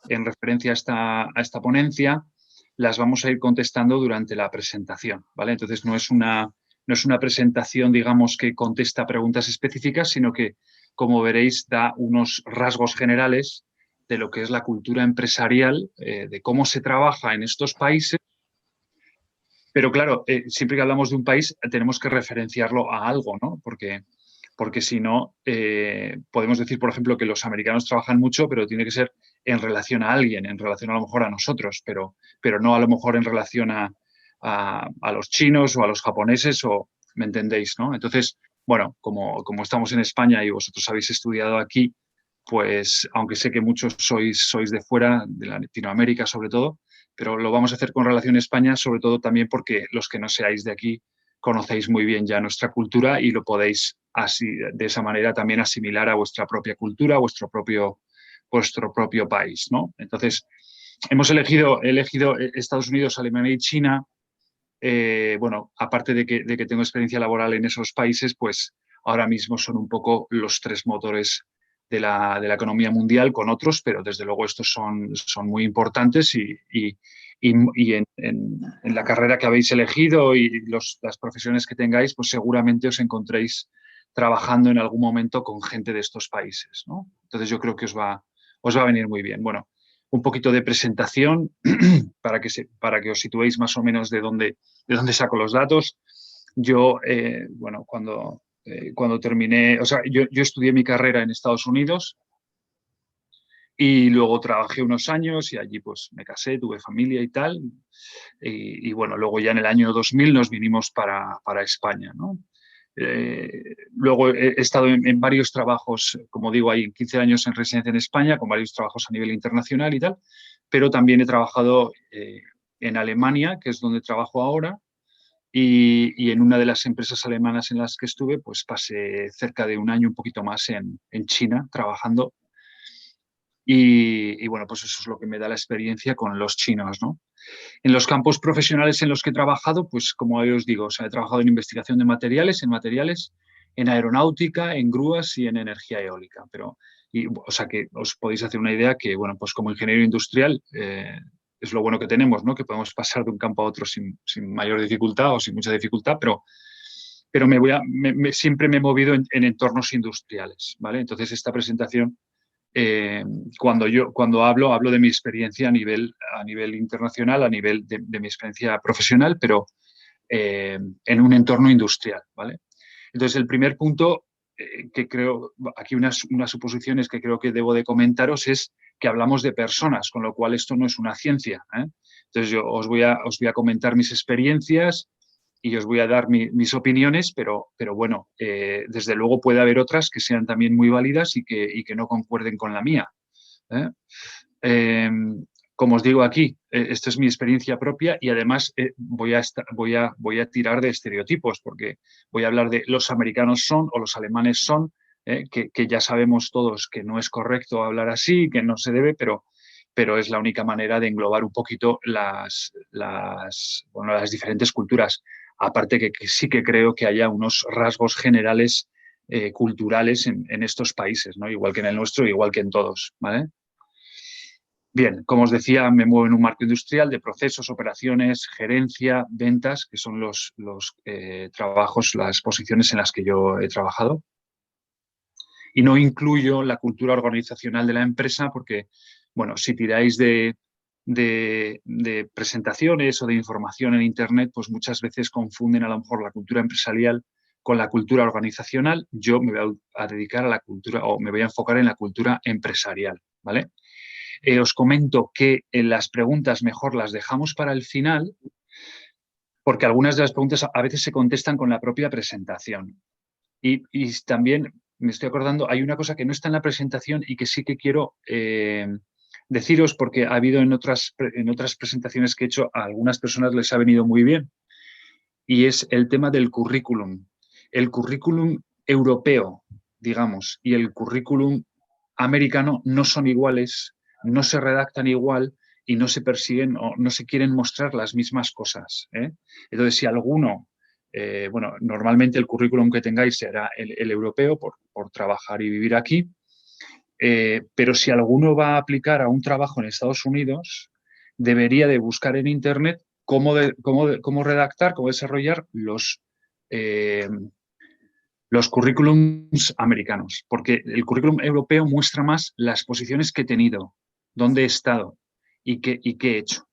en referencia a esta ponencia, las vamos a ir contestando durante la presentación, ¿vale? Entonces no es una presentación, digamos, que contesta preguntas específicas, sino que, como veréis, da unos rasgos generales de lo que es la cultura empresarial, de cómo se trabaja en estos países. Pero claro, siempre que hablamos de un país tenemos que referenciarlo a algo, ¿no? Porque si no, podemos decir, por ejemplo, que los americanos trabajan mucho, pero tiene que ser en relación a alguien, en relación a lo mejor a nosotros, pero no a lo mejor en relación a los chinos o a los japoneses, o ¿me entendéis, no? Entonces, bueno, como estamos en España y vosotros habéis estudiado aquí, pues aunque sé que muchos sois de fuera, de Latinoamérica sobre todo, pero lo vamos a hacer con relación a España, sobre todo también porque los que no seáis de aquí conocéis muy bien ya nuestra cultura y lo podéis así, de esa manera también asimilar a vuestra propia cultura, a vuestro propio país, ¿no? Entonces, he elegido Estados Unidos, Alemania y China. Bueno, aparte de que tengo experiencia laboral en esos países, pues ahora mismo son un poco los tres motores de la economía mundial, con otros, pero desde luego estos son muy importantes y en la carrera que habéis elegido y las profesiones que tengáis, pues seguramente os encontréis trabajando en algún momento con gente de estos países, ¿no? Entonces yo creo que os va a venir muy bien. Bueno, un poquito de presentación para que os situéis más o menos de dónde saco los datos. Yo, bueno, cuando terminé, o sea, yo estudié mi carrera en Estados Unidos y luego trabajé unos años y allí pues me casé, tuve familia y tal. Bueno, luego ya en el año 2000 nos vinimos para España, ¿no? Luego he estado en varios trabajos, como digo, hay 15 años en residencia en España, con varios trabajos a nivel internacional y tal, pero también he trabajado en Alemania, que es donde trabajo ahora, y en una de las empresas alemanas en las que estuve, pues pasé cerca de un año, un poquito más en China, trabajando. Bueno, pues eso es lo que me da la experiencia con los chinos, ¿no? En los campos profesionales en los que he trabajado, pues como os digo, o sea, he trabajado en investigación de materiales, en aeronáutica, en grúas y en energía eólica. O sea que os podéis hacer una idea que, bueno, pues como ingeniero industrial es lo bueno que tenemos, ¿no? Que podemos pasar de un campo a otro sin mayor dificultad o sin mucha dificultad, pero siempre me he movido en entornos industriales, ¿vale? Entonces esta presentación eh, cuando hablo de mi experiencia a nivel internacional, a nivel de mi experiencia profesional, pero en un entorno industrial, ¿vale? Entonces, el primer punto que creo, aquí unas suposiciones que creo que debo de comentaros es que hablamos de personas, con lo cual esto no es una ciencia, ¿eh? Entonces, yo os voy a comentar mis experiencias y os voy a dar mis opiniones, pero bueno, desde luego puede haber otras que sean también muy válidas y que no concuerden con la mía, ¿eh? Eh, Como os digo aquí, esta es mi experiencia propia y además voy a tirar de estereotipos porque voy a hablar de los americanos son o los alemanes son, que ya sabemos todos que no es correcto hablar así, que no se debe, pero es la única manera de englobar un poquito bueno, las diferentes culturas. Aparte que sí que creo que haya unos rasgos generales culturales en estos países, ¿no? Igual que en el nuestro, igual que en todos, ¿vale? Bien, como os decía, me muevo en un marco industrial de procesos, operaciones, gerencia, ventas, que son los trabajos, las posiciones en las que yo he trabajado. Y no incluyo la cultura organizacional de la empresa porque, bueno, si tiráis de presentaciones o de información en Internet, pues muchas veces confunden a lo mejor la cultura empresarial con la cultura organizacional. Yo me voy a dedicar a la cultura o me voy a enfocar en la cultura empresarial, ¿vale? Os comento que en las preguntas mejor las dejamos para el final, porque algunas de las preguntas a veces se contestan con la propia presentación. Y también me estoy acordando, hay una cosa que no está en la presentación y que sí que quiero deciros, porque ha habido en otras presentaciones que he hecho, a algunas personas les ha venido muy bien, y es el tema del currículum. El currículum europeo, digamos, y el currículum americano no son iguales, no se redactan igual y no se persiguen o no se quieren mostrar las mismas cosas, ¿eh? Entonces, si alguno, bueno, normalmente el currículum que tengáis será el europeo por trabajar y vivir aquí, Pero si alguno va a aplicar a un trabajo en Estados Unidos, debería de buscar en Internet cómo redactar, cómo desarrollar los currículums americanos, porque el currículum europeo muestra más las posiciones que he tenido, dónde he estado y qué he hecho.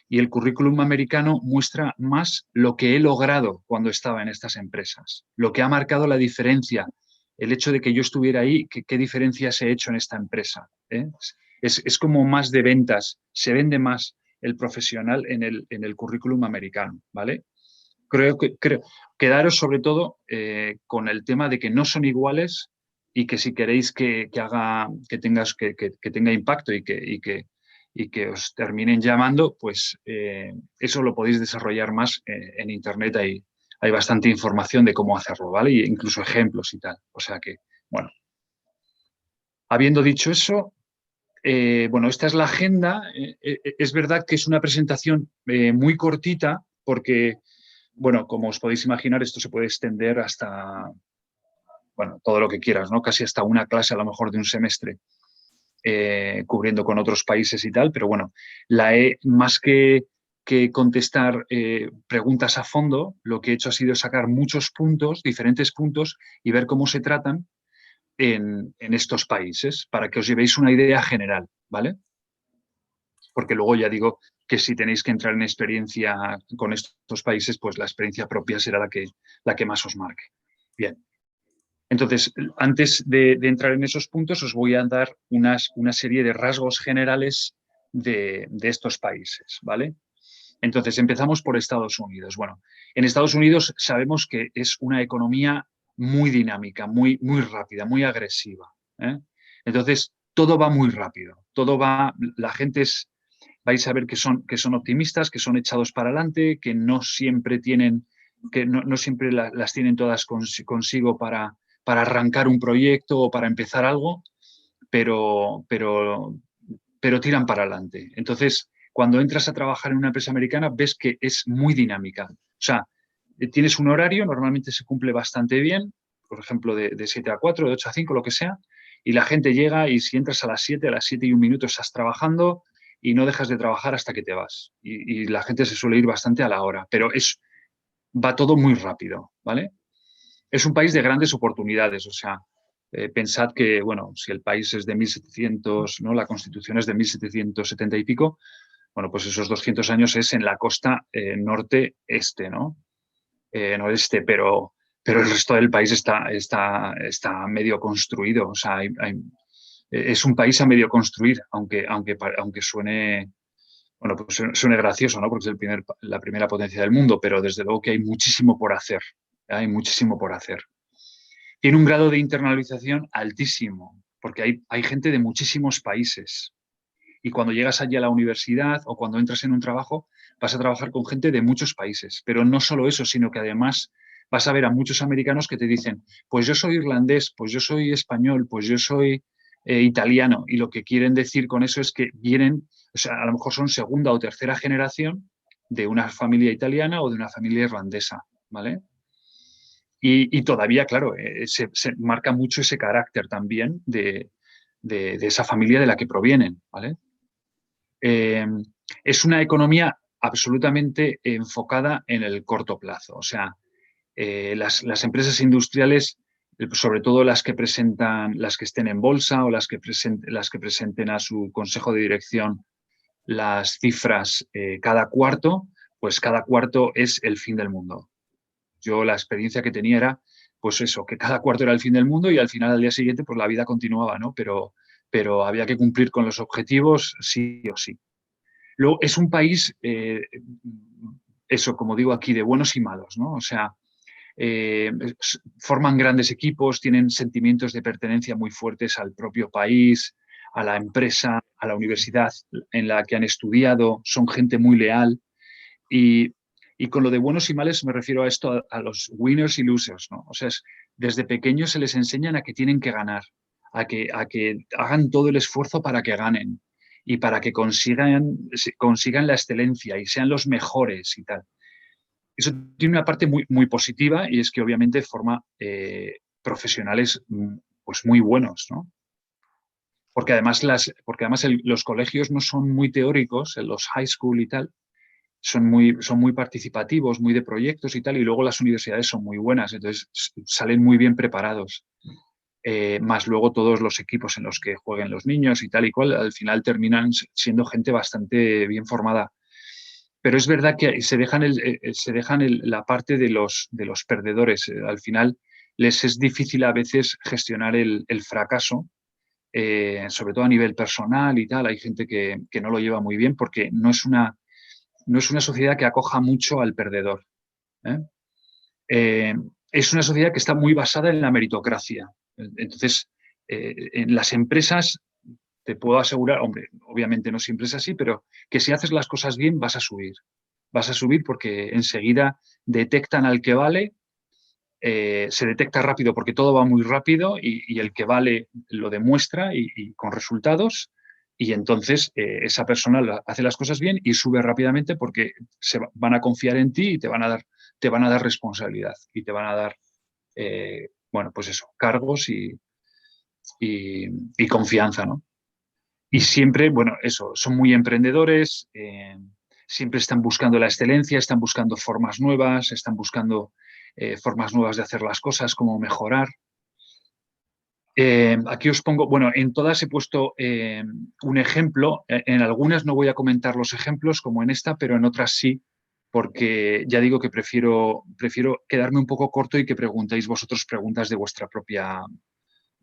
Y el currículum americano muestra más lo que he logrado cuando estaba en estas empresas, lo que ha marcado la diferencia, el hecho de que yo estuviera ahí, qué diferencias he hecho en esta empresa. ¿Eh? Es como más de ventas, se vende más el profesional en el currículum americano, ¿vale? Creo, quedaros sobre todo con el tema de que no son iguales y que si queréis que tenga impacto y que os terminen llamando, pues eso lo podéis desarrollar más en Internet. Hay bastante información de cómo hacerlo, ¿vale? E incluso ejemplos y tal. O sea que, bueno, habiendo dicho eso, bueno, esta es la agenda. Es verdad que es una presentación muy cortita porque bueno, como os podéis imaginar, esto se puede extender hasta, bueno, todo lo que quieras, ¿no? Casi hasta una clase a lo mejor de un semestre, cubriendo con otros países y tal, pero bueno, más que contestar preguntas a fondo, lo que he hecho ha sido sacar muchos puntos, diferentes puntos, y ver cómo se tratan en estos países, para que os llevéis una idea general, ¿vale? Porque luego ya digo que si tenéis que entrar en experiencia con estos países, pues la experiencia propia será la que más os marque. Bien. Entonces, antes de entrar en esos puntos, os voy a dar una serie de rasgos generales de estos países, ¿vale? Entonces, empezamos por Estados Unidos. Bueno, en Estados Unidos sabemos que es una economía muy dinámica, muy, muy rápida, muy agresiva, ¿eh? Entonces, todo va muy rápido, la gente vais a ver que son optimistas, que son echados para adelante, que no siempre no siempre las tienen todas consigo para arrancar un proyecto o para empezar algo, pero, pero, pero tiran para adelante. Entonces, cuando entras a trabajar en una empresa americana, ves que es muy dinámica. O sea, tienes un horario, normalmente se cumple bastante bien, por ejemplo, de 7 a 4, de 8 a 5, lo que sea, y la gente llega y si entras a las 7 y un minuto estás trabajando y no dejas de trabajar hasta que te vas. Y la gente se suele ir bastante a la hora, pero va todo muy rápido, ¿vale? Es un país de grandes oportunidades, o sea, pensad que, bueno, si el país es de 1700, ¿no? La Constitución es de 1770 y pico, bueno, pues esos 200 años es en la costa norte-este, ¿no? Noreste, pero el resto del país está medio construido, o sea, es un país a medio construir, aunque suene, bueno, pues suene gracioso, ¿no? Porque es la primera potencia del mundo, pero desde luego que hay muchísimo por hacer, hay muchísimo por hacer. Tiene un grado de internalización altísimo, porque hay gente de muchísimos países. Y cuando llegas allí a la universidad o cuando entras en un trabajo, vas a trabajar con gente de muchos países. Pero no solo eso, sino que además vas a ver a muchos americanos que te dicen, pues yo soy irlandés, pues yo soy español, pues yo soy italiano. Y lo que quieren decir con eso es que vienen, o sea, a lo mejor son segunda o tercera generación de una familia italiana o de una familia irlandesa, ¿vale? Y todavía, claro, se marca mucho ese carácter también de esa familia de la que provienen, ¿vale? Eh, es una economía absolutamente enfocada en el corto plazo. O sea, las empresas industriales, sobre todo las que estén en bolsa o las que presenten a su consejo de dirección las cifras cada cuarto, pues cada cuarto es el fin del mundo. Yo la experiencia que tenía era, pues eso, que cada cuarto era el fin del mundo y al final, al día siguiente, pues la vida continuaba, ¿no? Pero había que cumplir con los objetivos sí o sí. Luego, es un país, eso, como digo aquí, de buenos y malos, ¿no? O sea, eh, forman grandes equipos, tienen sentimientos de pertenencia muy fuertes al propio país, a la empresa, a la universidad en la que han estudiado, son gente muy leal y, y con lo de buenos y males me refiero a esto, a los winners y losers, ¿no? O sea, desde pequeños se les enseñan a que tienen que ganar, a que hagan todo el esfuerzo para que ganen y para que consigan la excelencia y sean los mejores y tal. Eso tiene una parte muy, muy positiva y es que obviamente forma profesionales pues muy buenos, ¿no? porque además, los colegios no son muy teóricos, en los high school y tal, son muy participativos, muy de proyectos y tal, y luego las universidades son muy buenas, entonces salen muy bien preparados. Más luego todos los equipos en los que jueguen los niños y tal y cual, al final terminan siendo gente bastante bien formada. Pero es verdad que se dejan la parte de los perdedores. Al final les es difícil a veces gestionar el fracaso, sobre todo a nivel personal y tal. Hay gente que no lo lleva muy bien porque no es una sociedad que acoja mucho al perdedor, ¿eh? Eh, es una sociedad que está muy basada en la meritocracia. Entonces, en las empresas te puedo asegurar, hombre, obviamente no siempre es así, pero que si haces las cosas bien vas a subir. Vas a subir porque enseguida detectan al que vale, se detecta rápido porque todo va muy rápido y el que vale lo demuestra y con resultados. Y entonces esa persona hace las cosas bien y sube rápidamente porque van a confiar en ti y te van a dar responsabilidad y te van a dar, bueno, pues eso, cargos y confianza, ¿no? Y siempre, bueno, eso, son muy emprendedores, siempre están buscando la excelencia, están buscando formas nuevas, están buscando formas nuevas de hacer las cosas, cómo mejorar. Aquí os pongo, bueno, en todas he puesto un ejemplo, en algunas no voy a comentar los ejemplos como en esta, pero en otras sí, porque ya digo que prefiero quedarme un poco corto y que preguntéis vosotros preguntas de vuestra propia,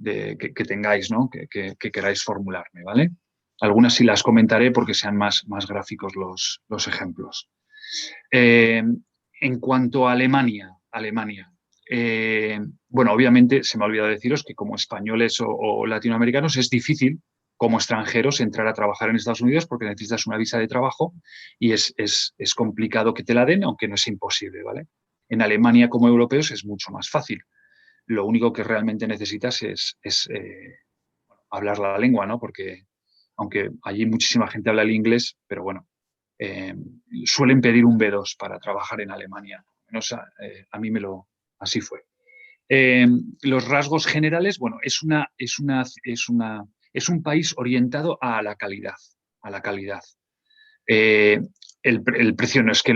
que tengáis, ¿no? Que queráis formularme, ¿vale? Algunas sí las comentaré porque sean más gráficos los ejemplos. En cuanto a Alemania, bueno, obviamente se me ha olvidado deciros que como españoles o latinoamericanos es difícil como extranjeros entrar a trabajar en Estados Unidos porque necesitas una visa de trabajo y es complicado que te la den, aunque no es imposible, ¿vale? En Alemania como europeos es mucho más fácil. Lo único que realmente necesitas es hablar la lengua, ¿no? Porque aunque allí muchísima gente habla el inglés, pero bueno, eh, suelen pedir un B2 para trabajar en Alemania. O sea, a mí así fue. Eh, los rasgos generales, bueno, es un país orientado a la calidad, a la calidad. Eh, el precio no es que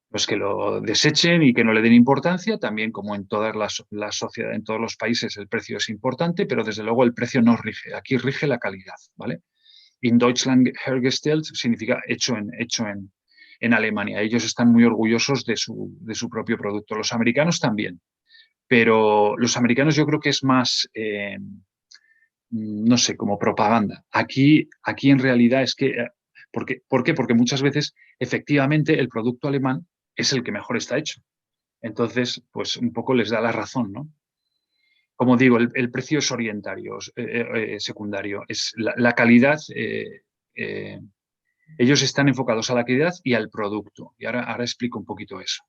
pues que lo desechen y que no le den importancia, también como en todas las sociedades, en todos los países el precio es importante, pero desde luego el precio no rige, aquí rige la calidad, ¿vale? In Deutschland hergestellt significa en Alemania. Ellos están muy orgullosos de su propio producto. Los americanos también, pero los americanos yo creo que es más, no sé, como propaganda. Aquí en realidad es que, ¿por qué? Porque muchas veces efectivamente el producto alemán es el que mejor está hecho. Entonces, pues un poco les da la razón, ¿no? Como digo, el precio es orientario, secundario. Es la calidad, eh, ellos están enfocados a la calidad y al producto. Y ahora explico un poquito eso.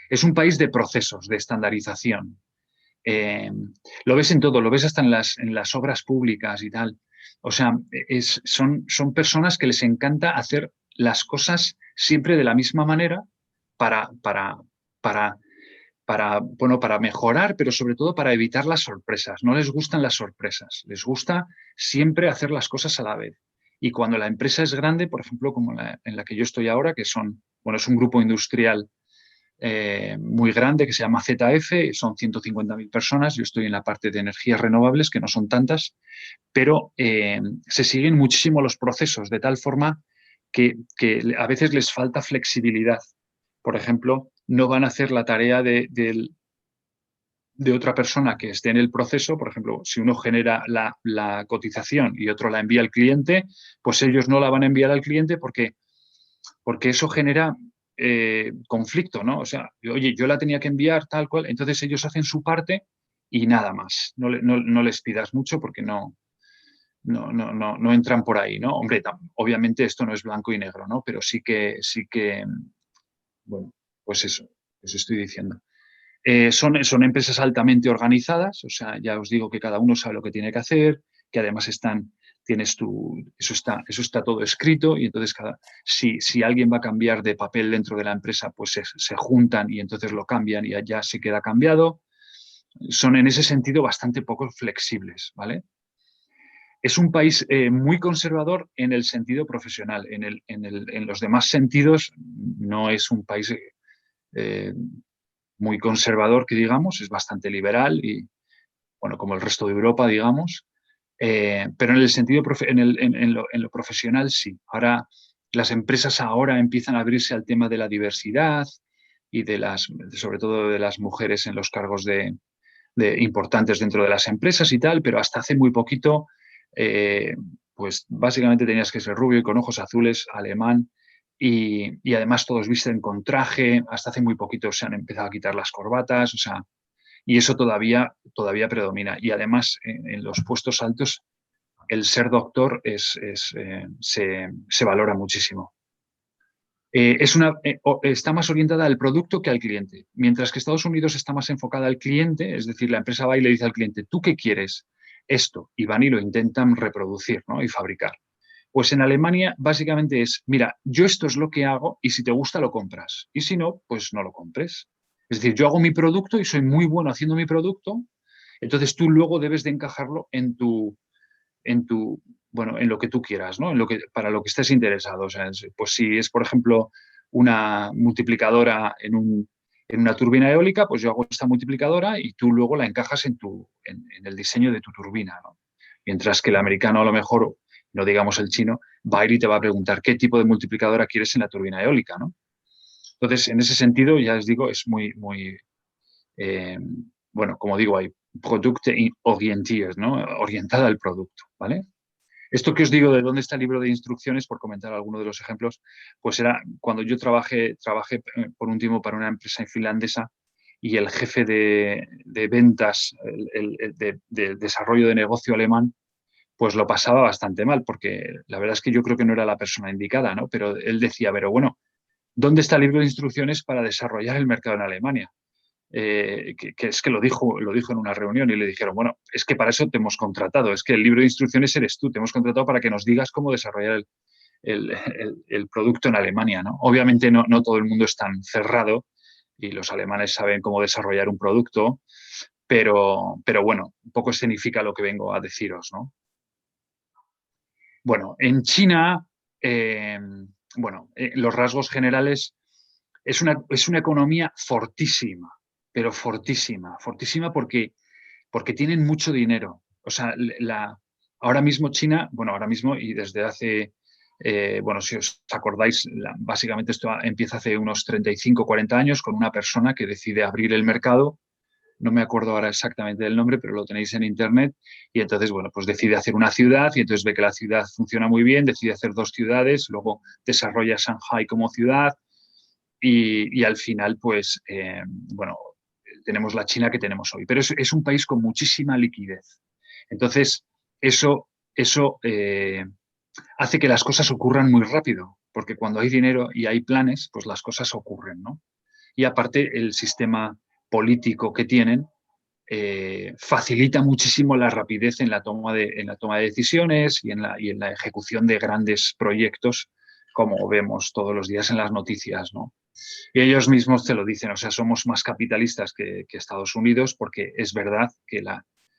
Es un país de procesos, de estandarización. Eh, lo ves en todo, lo ves hasta en las obras públicas y tal. O sea, son personas que les encanta hacer las cosas siempre de la misma manera para, para, para, bueno, para mejorar, pero sobre todo para evitar las sorpresas. No les gustan las sorpresas, les gusta siempre hacer las cosas a la vez. Y cuando la empresa es grande, por ejemplo, como en la que yo estoy ahora, que bueno, es un grupo industrial muy grande que se llama ZF, son 150.000 personas, yo estoy en la parte de energías renovables, que no son tantas, pero se siguen muchísimo los procesos, de tal forma que a veces les falta flexibilidad. Por ejemplo, no van a hacer la tarea de otra persona que esté en el proceso. Por ejemplo, si uno genera la cotización y otro la envía al cliente, pues ellos no la van a enviar al cliente porque eso genera conflicto, ¿no? O sea, oye, yo la tenía que enviar tal cual, entonces ellos hacen su parte y nada más. No les pidas mucho porque no entran por ahí, ¿no? Hombre, obviamente esto no es blanco y negro, ¿no? Pero sí que, bueno, pues eso estoy diciendo. Son empresas altamente organizadas, o sea, ya os digo que cada uno sabe lo que tiene que hacer, que además eso está todo escrito y entonces si alguien va a cambiar de papel dentro de la empresa, pues se juntan y entonces lo cambian y ya se queda cambiado. Son en ese sentido bastante poco flexibles, ¿vale? es un país muy conservador en el sentido profesional. En los demás sentidos no es un país eh, muy conservador, que digamos, es bastante liberal y, bueno, como el resto de Europa, digamos. Pero en el sentido, en lo profesional, sí. Ahora, las empresas ahora empiezan a abrirse al tema de la diversidad y sobre todo de las mujeres en los cargos importantes dentro de las empresas y tal, pero hasta hace muy poquito, eh, pues básicamente tenías que ser rubio y con ojos azules, alemán, y además todos visten con traje, hasta hace muy poquito se han empezado a quitar las corbatas, o sea, y eso todavía predomina. Y además, en los puestos altos, el ser doctor se valora muchísimo. Está más orientada al producto que al cliente, mientras que Estados Unidos está más enfocada al cliente, es decir, la empresa va y le dice al cliente, ¿tú qué quieres? Esto, y van y lo intentan reproducir, ¿no? Y fabricar. Pues en Alemania básicamente es, mira, yo esto es lo que hago y si te gusta lo compras y si no, pues no lo compres. Es decir, yo hago mi producto y soy muy bueno haciendo mi producto, entonces tú luego debes de encajarlo bueno, en lo que tú quieras, ¿no? Para lo que estés interesado. O sea, pues si es, por ejemplo, una multiplicadora en una turbina eólica, pues yo hago esta multiplicadora y tú luego la encajas en el diseño de tu turbina, ¿no? Mientras que el americano, a lo mejor, no digamos el chino, va a ir y te va a preguntar qué tipo de multiplicadora quieres en la turbina eólica, ¿no? Entonces, en ese sentido, ya os digo, es muy, eh, bueno, como digo, hay product oriented, ¿no? Orientada al producto, ¿vale? Esto que os digo de dónde está el libro de instrucciones, por comentar alguno de los ejemplos, pues era cuando yo trabajé por un tiempo para una empresa finlandesa y el jefe de ventas, de desarrollo de negocio alemán, pues lo pasaba bastante mal, porque la verdad es que yo creo que no era la persona indicada, ¿no? Pero él decía, pero bueno, ¿dónde está el libro de instrucciones para desarrollar el mercado en Alemania? Que es que lo dijo en una reunión y le dijeron, bueno, es que para eso te hemos contratado, es que el libro de instrucciones eres tú, te hemos contratado para que nos digas cómo desarrollar el producto en Alemania, ¿no? Obviamente no todo el mundo es tan cerrado y los alemanes saben cómo desarrollar un producto, pero bueno, un poco escenifica lo que vengo a deciros, ¿no? Bueno, en China, los rasgos generales es una economía fortísima, pero fortísima, fortísima porque tienen mucho dinero. O sea, ahora mismo China, bueno, ahora mismo y desde hace, bueno, si os acordáis, básicamente esto empieza hace unos 35, 40 años con una persona que decide abrir el mercado. No me acuerdo ahora exactamente del nombre, pero lo tenéis en internet. Y entonces, bueno, pues decide hacer una ciudad y entonces ve que la ciudad funciona muy bien, decide hacer 2 ciudades, luego desarrolla Shanghai como ciudad y al final, pues, bueno, tenemos la China que tenemos hoy. Pero es un país con muchísima liquidez. Entonces, eso hace que las cosas ocurran muy rápido, porque cuando hay dinero y hay planes, pues las cosas ocurren, ¿no? Y aparte, el sistema político que tienen facilita muchísimo la rapidez en la toma de decisiones y en la ejecución de grandes proyectos, como vemos todos los días en las noticias, ¿no? Y ellos mismos te lo dicen, o sea, somos más capitalistas que Estados Unidos porque es verdad que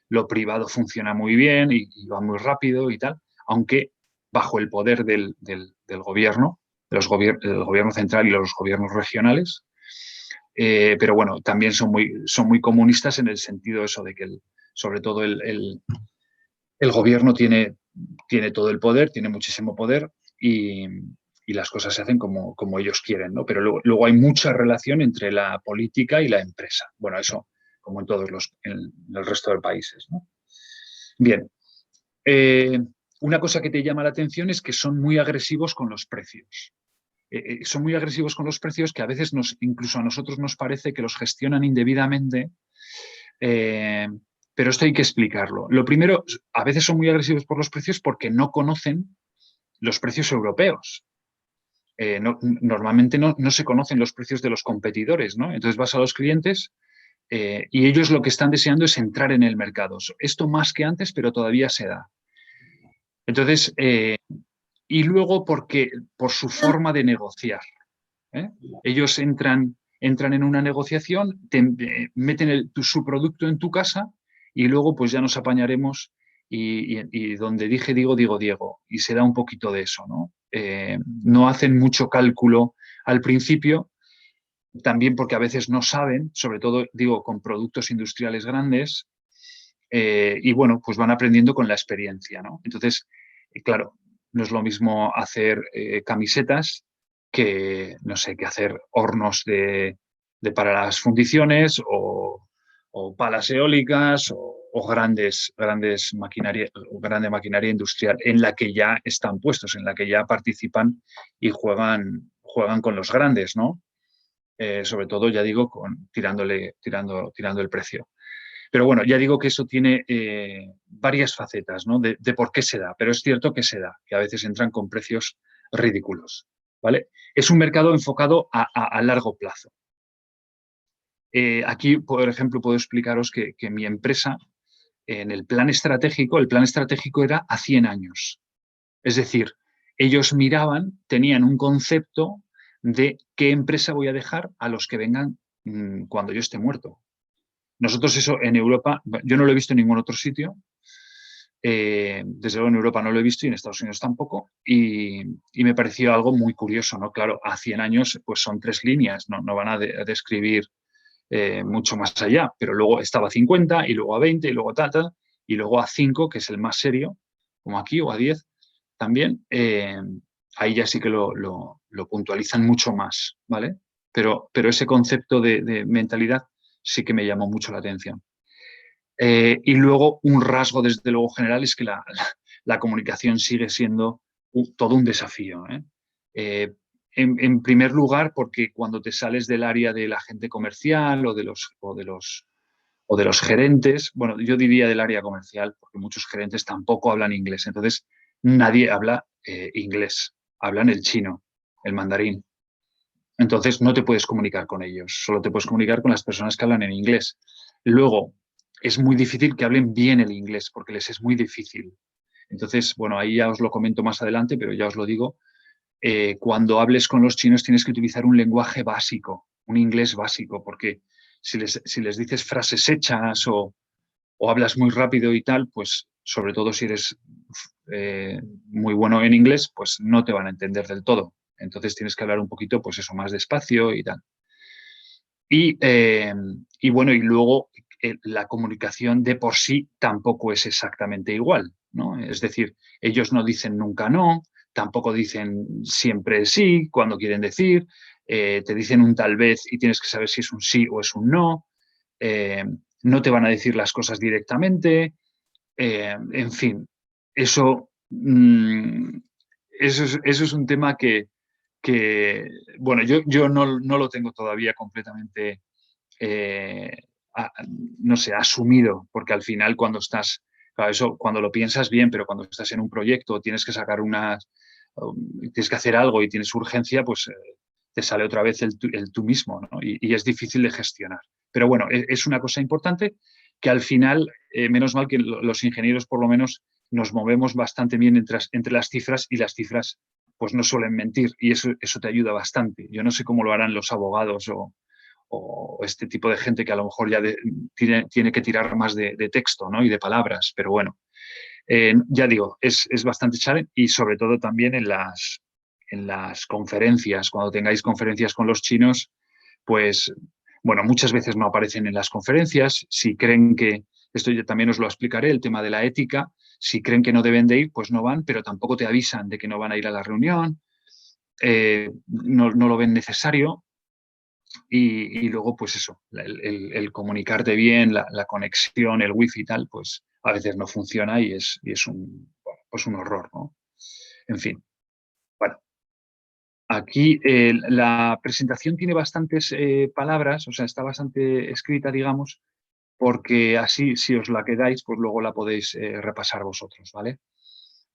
lo privado funciona muy bien y va muy rápido y tal, aunque bajo el poder del gobierno, del gobierno central y los gobiernos regionales. Pero bueno, también son muy comunistas en el sentido eso de que sobre todo el gobierno tiene todo el poder, tiene muchísimo poder y las cosas se hacen como ellos quieren, ¿no? Pero luego hay mucha relación entre la política y la empresa. Bueno, eso como en en el resto de países, ¿no? Bien. Eh, una cosa que te llama la atención es que son muy agresivos con los precios. Son muy agresivos con los precios que a veces incluso a nosotros nos parece que los gestionan indebidamente, eh, pero esto hay que explicarlo. Lo primero, a veces son muy agresivos por los precios porque no conocen los precios europeos. Normalmente no se conocen los precios de los competidores, ¿no? Entonces vas a los clientes y ellos lo que están deseando es entrar en el mercado. Esto más que antes, pero todavía se da. Entonces, y luego por su forma de negociar. ¿Eh? Ellos entran en una negociación, meten su producto en tu casa y luego pues ya nos apañaremos y donde dije digo, digo Diego. Y se da un poquito de eso, ¿no? No hacen mucho cálculo al principio, también porque a veces no saben, sobre todo, digo, con productos industriales grandes, y bueno, pues van aprendiendo con la experiencia, ¿no? Entonces, claro, no es lo mismo hacer camisetas que, no sé, que hacer hornos para las fundiciones o palas eólicas o grandes maquinaria, grande maquinaria industrial en la que ya están puestos, en la que ya participan y juegan con los grandes, ¿no? Sobre todo, ya digo, tirando el precio. Pero bueno, ya digo que eso tiene varias facetas, ¿no? De por qué se da, pero es cierto que se da, que a veces entran con precios ridículos, ¿vale? Es un mercado enfocado a largo plazo. Aquí, por ejemplo, puedo explicaros que mi empresa, en el plan estratégico era a 100 años. Es decir, ellos miraban, tenían un concepto de qué empresa voy a dejar a los que vengan cuando yo esté muerto. Nosotros eso en Europa, yo no lo he visto en ningún otro sitio, desde luego en Europa no lo he visto y en Estados Unidos tampoco, y me pareció algo muy curioso, ¿no? Claro, a 100 años pues son 3 líneas, no van a describir mucho más allá, pero luego estaba a 50 y luego a 20 y luego tal, y luego a 5, que es el más serio, como aquí, o a 10 también, ahí ya sí que lo puntualizan mucho más, ¿vale? Pero ese concepto de mentalidad sí que me llamó mucho la atención. Y luego un rasgo, desde luego, general es que la comunicación sigue siendo todo un desafío, ¿eh? En primer lugar, porque cuando te sales del área de la gente comercial o de los gerentes, bueno, yo diría del área comercial, porque muchos gerentes tampoco hablan inglés. Entonces, nadie habla inglés, hablan el chino, el mandarín. Entonces, no te puedes comunicar con ellos, solo te puedes comunicar con las personas que hablan en inglés. Luego, es muy difícil que hablen bien el inglés, porque les es muy difícil. Entonces, bueno, ahí ya os lo comento más adelante, pero ya os lo digo. Cuando hables con los chinos tienes que utilizar un lenguaje básico, un inglés básico, porque si les dices frases hechas o hablas muy rápido y tal, pues sobre todo si eres muy bueno en inglés, pues no te van a entender del todo. Entonces tienes que hablar un poquito, pues eso, más despacio y tal. Y bueno, y luego la comunicación de por sí tampoco es exactamente igual, ¿no? Es decir, ellos no dicen nunca no, tampoco dicen siempre sí cuando quieren decir, te dicen un tal vez y tienes que saber si es un sí o es un no, eh, no te van a decir las cosas directamente, en fin, eso, eso es un tema que bueno, yo no lo tengo todavía completamente, eh, a, no sé, asumido, porque al final cuando estás, claro, eso cuando lo piensas bien, pero cuando estás en un proyecto, tienes que sacar tienes que hacer algo y tienes urgencia, pues te sale otra vez el tú mismo, ¿no? Y es difícil de gestionar. Pero bueno, es una cosa importante que al final, menos mal que los ingenieros por lo menos nos movemos bastante bien entre las cifras y las cifras pues no suelen mentir y eso te ayuda bastante. Yo no sé cómo lo harán los abogados o este tipo de gente que a lo mejor ya tiene que tirar más de texto, ¿no? Y de palabras, pero bueno, ya digo, es bastante challenge y sobre todo también en las conferencias, cuando tengáis conferencias con los chinos, pues, bueno, muchas veces no aparecen en las conferencias. Si creen que, esto yo también os lo explicaré, el tema de la ética, si creen que no deben de ir, pues no van, pero tampoco te avisan de que no van a ir a la reunión, no lo ven necesario. Y luego, pues eso, el comunicarte bien, la conexión, el wifi y tal, pues a veces no funciona y es bueno, pues un horror, ¿no? En fin, bueno, aquí la presentación tiene bastantes palabras, o sea, está bastante escrita, digamos, porque así, si os la quedáis, pues luego la podéis repasar vosotros, ¿vale?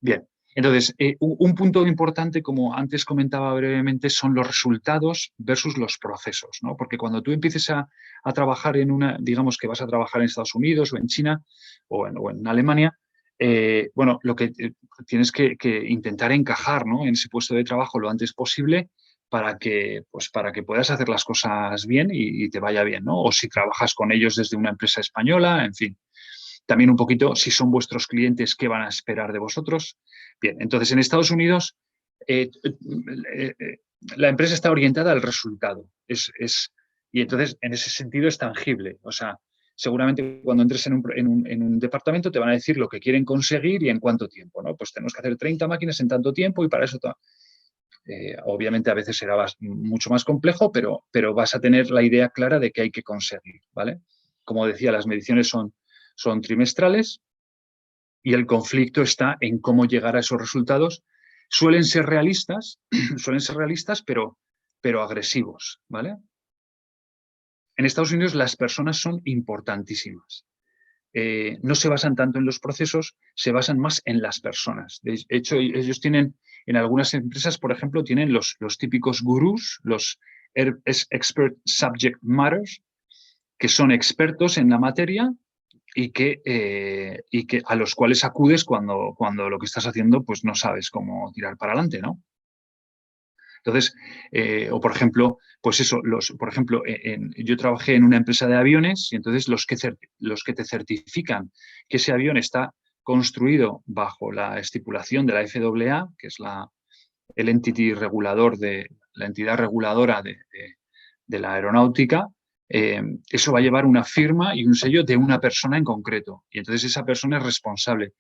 Bien, entonces, un punto importante, como antes comentaba brevemente, son los resultados versus los procesos, ¿no? Porque cuando tú empieces a trabajar digamos que vas a trabajar en Estados Unidos o en China o en Alemania, bueno, lo que tienes que intentar encajar, ¿no? En ese puesto de trabajo lo antes posible pues para que puedas hacer las cosas bien y te vaya bien, ¿no? O si trabajas con ellos desde una empresa española, en fin. También un poquito, si son vuestros clientes, ¿qué van a esperar de vosotros? Bien, entonces en Estados Unidos la empresa está orientada al resultado. Y entonces, en ese sentido, es tangible. O sea, seguramente cuando entres en un departamento te van a decir lo que quieren conseguir y en cuánto tiempo, ¿no? Pues tenemos que hacer 30 máquinas en tanto tiempo y para eso... obviamente a veces será mucho más complejo, pero vas a tener la idea clara de qué hay que conseguir, ¿vale? Como decía, las mediciones son trimestrales y el conflicto está en cómo llegar a esos resultados. Suelen ser realistas, pero agresivos, ¿vale? En Estados Unidos las personas son importantísimas. No se basan tanto en los procesos, se basan más en las personas. De hecho, ellos tienen, en algunas empresas, por ejemplo, tienen los típicos gurús, los Expert Subject Matters, que son expertos en la materia y que a los cuales acudes cuando lo que estás haciendo pues no sabes cómo tirar para adelante, ¿no? Entonces, o por ejemplo, pues eso, por ejemplo, yo trabajé en una empresa de aviones y entonces los que te certifican que ese avión está construido bajo la estipulación de la FAA, que es el entity regulador la entidad reguladora de la aeronáutica, eso va a llevar una firma y un sello de una persona en concreto. Y entonces esa persona es responsable.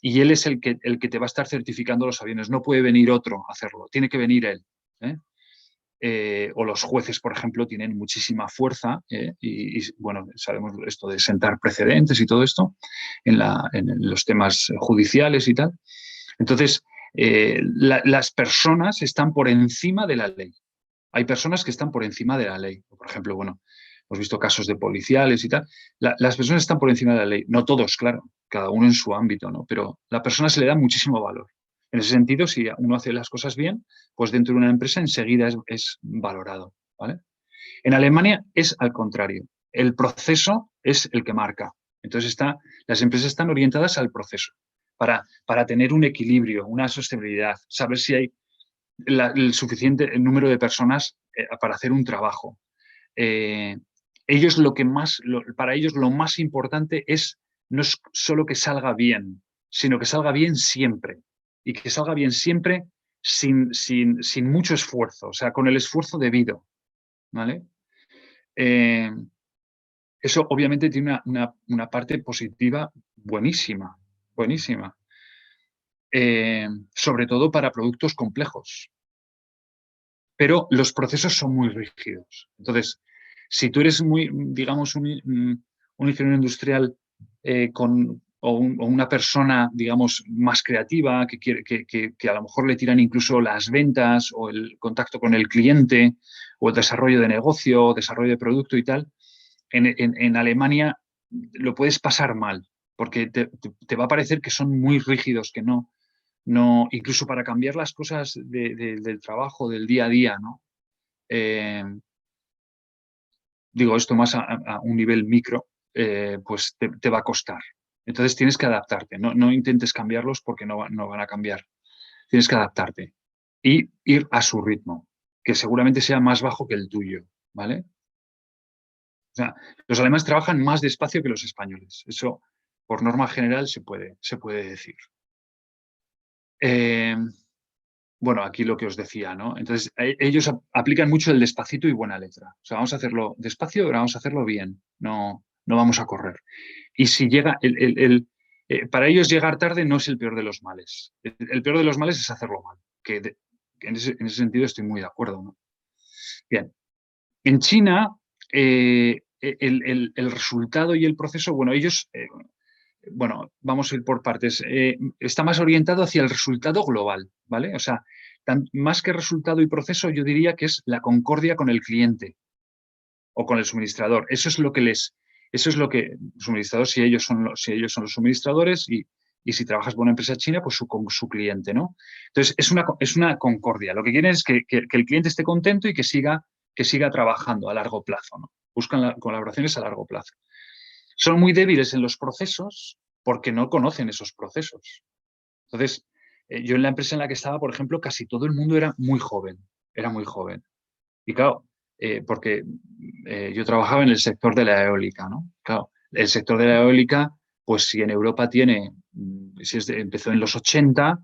Y él es el que te va a estar certificando los aviones. No puede venir otro a hacerlo, tiene que venir él. O los jueces, por ejemplo, tienen muchísima fuerza bueno, sabemos esto de sentar precedentes y todo esto en los temas judiciales y tal. Entonces, las personas están por encima de la ley. Hay personas que están por encima de la ley. Por ejemplo, bueno, hemos visto casos de policiales y tal. Las personas están por encima de la ley. No todos, claro, cada uno en su ámbito, ¿no? Pero a la persona se le da muchísimo valor. En ese sentido, si uno hace las cosas bien, pues dentro de una empresa enseguida es valorado, ¿vale? En Alemania es al contrario. El proceso es el que marca. Entonces las empresas están orientadas al proceso para tener un equilibrio, una sostenibilidad, saber si hay el suficiente número de personas para hacer un trabajo. Ellos para ellos lo más importante no es solo que salga bien, sino que salga bien siempre. Y que salga bien siempre sin mucho esfuerzo, o sea, con el esfuerzo debido. ¿Vale? Eso obviamente tiene una parte positiva buenísima, buenísima. Sobre todo para productos complejos. Pero los procesos son muy rígidos. Entonces, si tú eres digamos, un ingeniero industrial o una persona, digamos, más creativa, que a lo mejor le tiran incluso las ventas o el contacto con el cliente o el desarrollo de negocio, desarrollo de producto y tal, en Alemania lo puedes pasar mal, porque te va a parecer que son muy rígidos, que no, incluso para cambiar las cosas del trabajo, del día a día, ¿no? Digo esto más a un nivel micro, pues te va a costar. Entonces tienes que adaptarte, no intentes cambiarlos porque no van a cambiar. Tienes que adaptarte y ir a su ritmo, que seguramente sea más bajo que el tuyo, ¿vale? O sea, los alemanes trabajan más despacio que los españoles. Eso, por norma general, se puede decir. Bueno, aquí lo que os decía, ¿no? Entonces, ellos aplican mucho el despacito y buena letra. O sea, vamos a hacerlo despacio, pero vamos a hacerlo bien. No vamos a correr. Y si llega, para ellos llegar tarde no es el peor de los males. El peor de los males es hacerlo mal. Que en ese sentido estoy muy de acuerdo, ¿no? Bien. En China, el resultado y el proceso, bueno, ellos, bueno, vamos a ir por partes, está más orientado hacia el resultado global, ¿vale? O sea, más que resultado y proceso, yo diría que es la concordia con el cliente o con el suministrador. Eso es lo que, suministrador, si ellos son los suministradores y si trabajas con una empresa china, pues su cliente, ¿no? Entonces, es una concordia. Lo que quieren es que el cliente esté contento y que siga trabajando a largo plazo, ¿no? Buscan colaboraciones a largo plazo. Son muy débiles en los procesos porque no conocen esos procesos. Entonces, yo en la empresa en la que estaba, por ejemplo, casi todo el mundo era muy joven. Era muy joven. Y claro, porque yo trabajaba en el sector de la eólica, ¿no? Claro, el sector de la eólica pues si en Europa tiene, si empezó en los 80,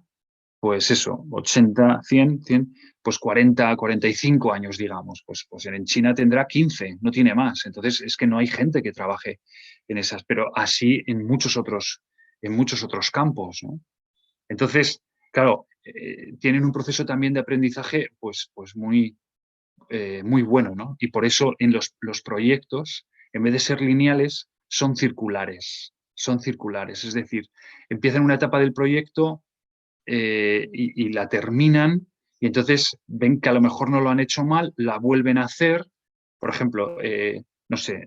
pues eso, 80, 100, pues 40, 45 años, digamos. Pues en China tendrá 15, no tiene más. Entonces es que no hay gente que trabaje en esas, pero así en muchos otros campos, ¿no? Entonces, claro, tienen un proceso también de aprendizaje pues muy bueno, ¿no? Y por eso en los proyectos, en vez de ser lineales, son circulares. Son circulares. Es decir, empiezan una etapa del proyecto y la terminan y entonces ven que a lo mejor no lo han hecho mal, la vuelven a hacer. Por ejemplo, no sé,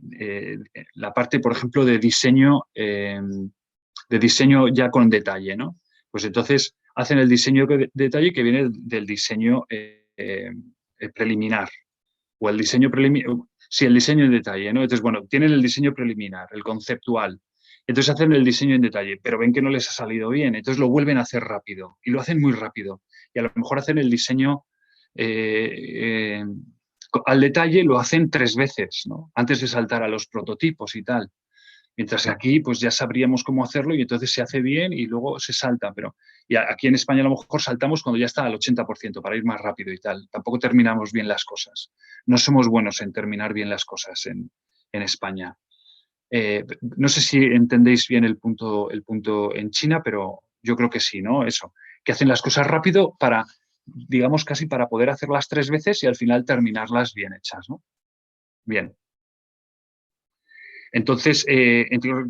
la parte, por ejemplo, de diseño ya con detalle, ¿no? Pues entonces hacen el diseño de detalle que viene del diseño preliminar o el diseño preliminar, sí, el diseño en detalle, ¿no? Entonces, bueno, tienen el diseño preliminar, el conceptual, entonces hacen el diseño en detalle, pero ven que no les ha salido bien, entonces lo vuelven a hacer rápido y lo hacen muy rápido. Y a lo mejor hacen el diseño al detalle, lo hacen 3 veces, ¿no? Antes de saltar a los prototipos y tal. Mientras que aquí, pues ya sabríamos cómo hacerlo y entonces se hace bien y luego se salta. Pero y aquí en España a lo mejor saltamos cuando ya está al 80% para ir más rápido y tal. Tampoco terminamos bien las cosas. No somos buenos en terminar bien las cosas en España. No sé si entendéis bien el punto en China, pero yo creo que sí, ¿no? Eso, que hacen las cosas rápido para, digamos, casi para poder hacerlas 3 veces y al final terminarlas bien hechas, ¿no? Bien. Entonces,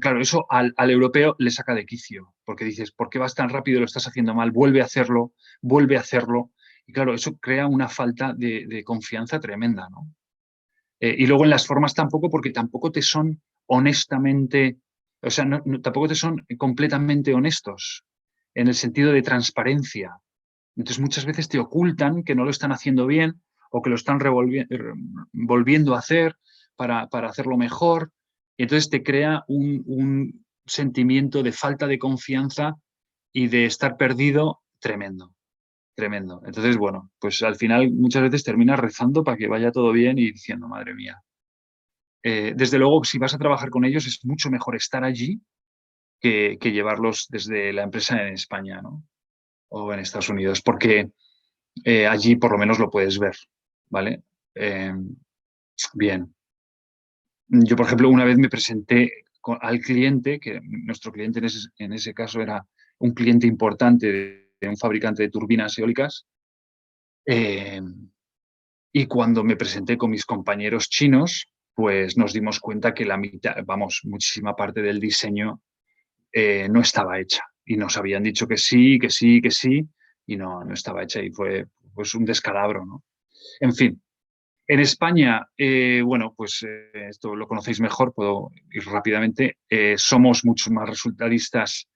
claro, eso al europeo le saca de quicio, porque dices, ¿por qué vas tan rápido? Lo estás haciendo mal, vuelve a hacerlo, vuelve a hacerlo. Y claro, eso crea una falta de confianza tremenda, ¿no? Y luego en las formas tampoco, porque tampoco te son honestamente, o sea, tampoco te son completamente honestos en el sentido de transparencia. Entonces muchas veces te ocultan que no lo están haciendo bien o que lo están volviendo a hacer para hacerlo mejor. Y entonces te crea un sentimiento de falta de confianza y de estar perdido tremendo, tremendo. Entonces, bueno, pues al final muchas veces terminas rezando para que vaya todo bien y diciendo, madre mía. Desde luego, si vas a trabajar con ellos, es mucho mejor estar allí que llevarlos desde la empresa en España, ¿no? O en Estados Unidos, porque allí por lo menos lo puedes ver, ¿vale? Eh, bien. Yo, por ejemplo, una vez me presenté al cliente, que nuestro cliente en ese caso era un cliente importante de un fabricante de turbinas eólicas, eh, y cuando me presenté con mis compañeros chinos, pues nos dimos cuenta que la mitad, vamos, muchísima parte del diseño no estaba hecha. Y nos habían dicho que sí, que sí, que sí, y no estaba hecha y fue pues un descalabro, ¿no? En fin, en España, bueno, pues esto lo conocéis mejor, puedo ir rápidamente. Somos mucho más resultadistas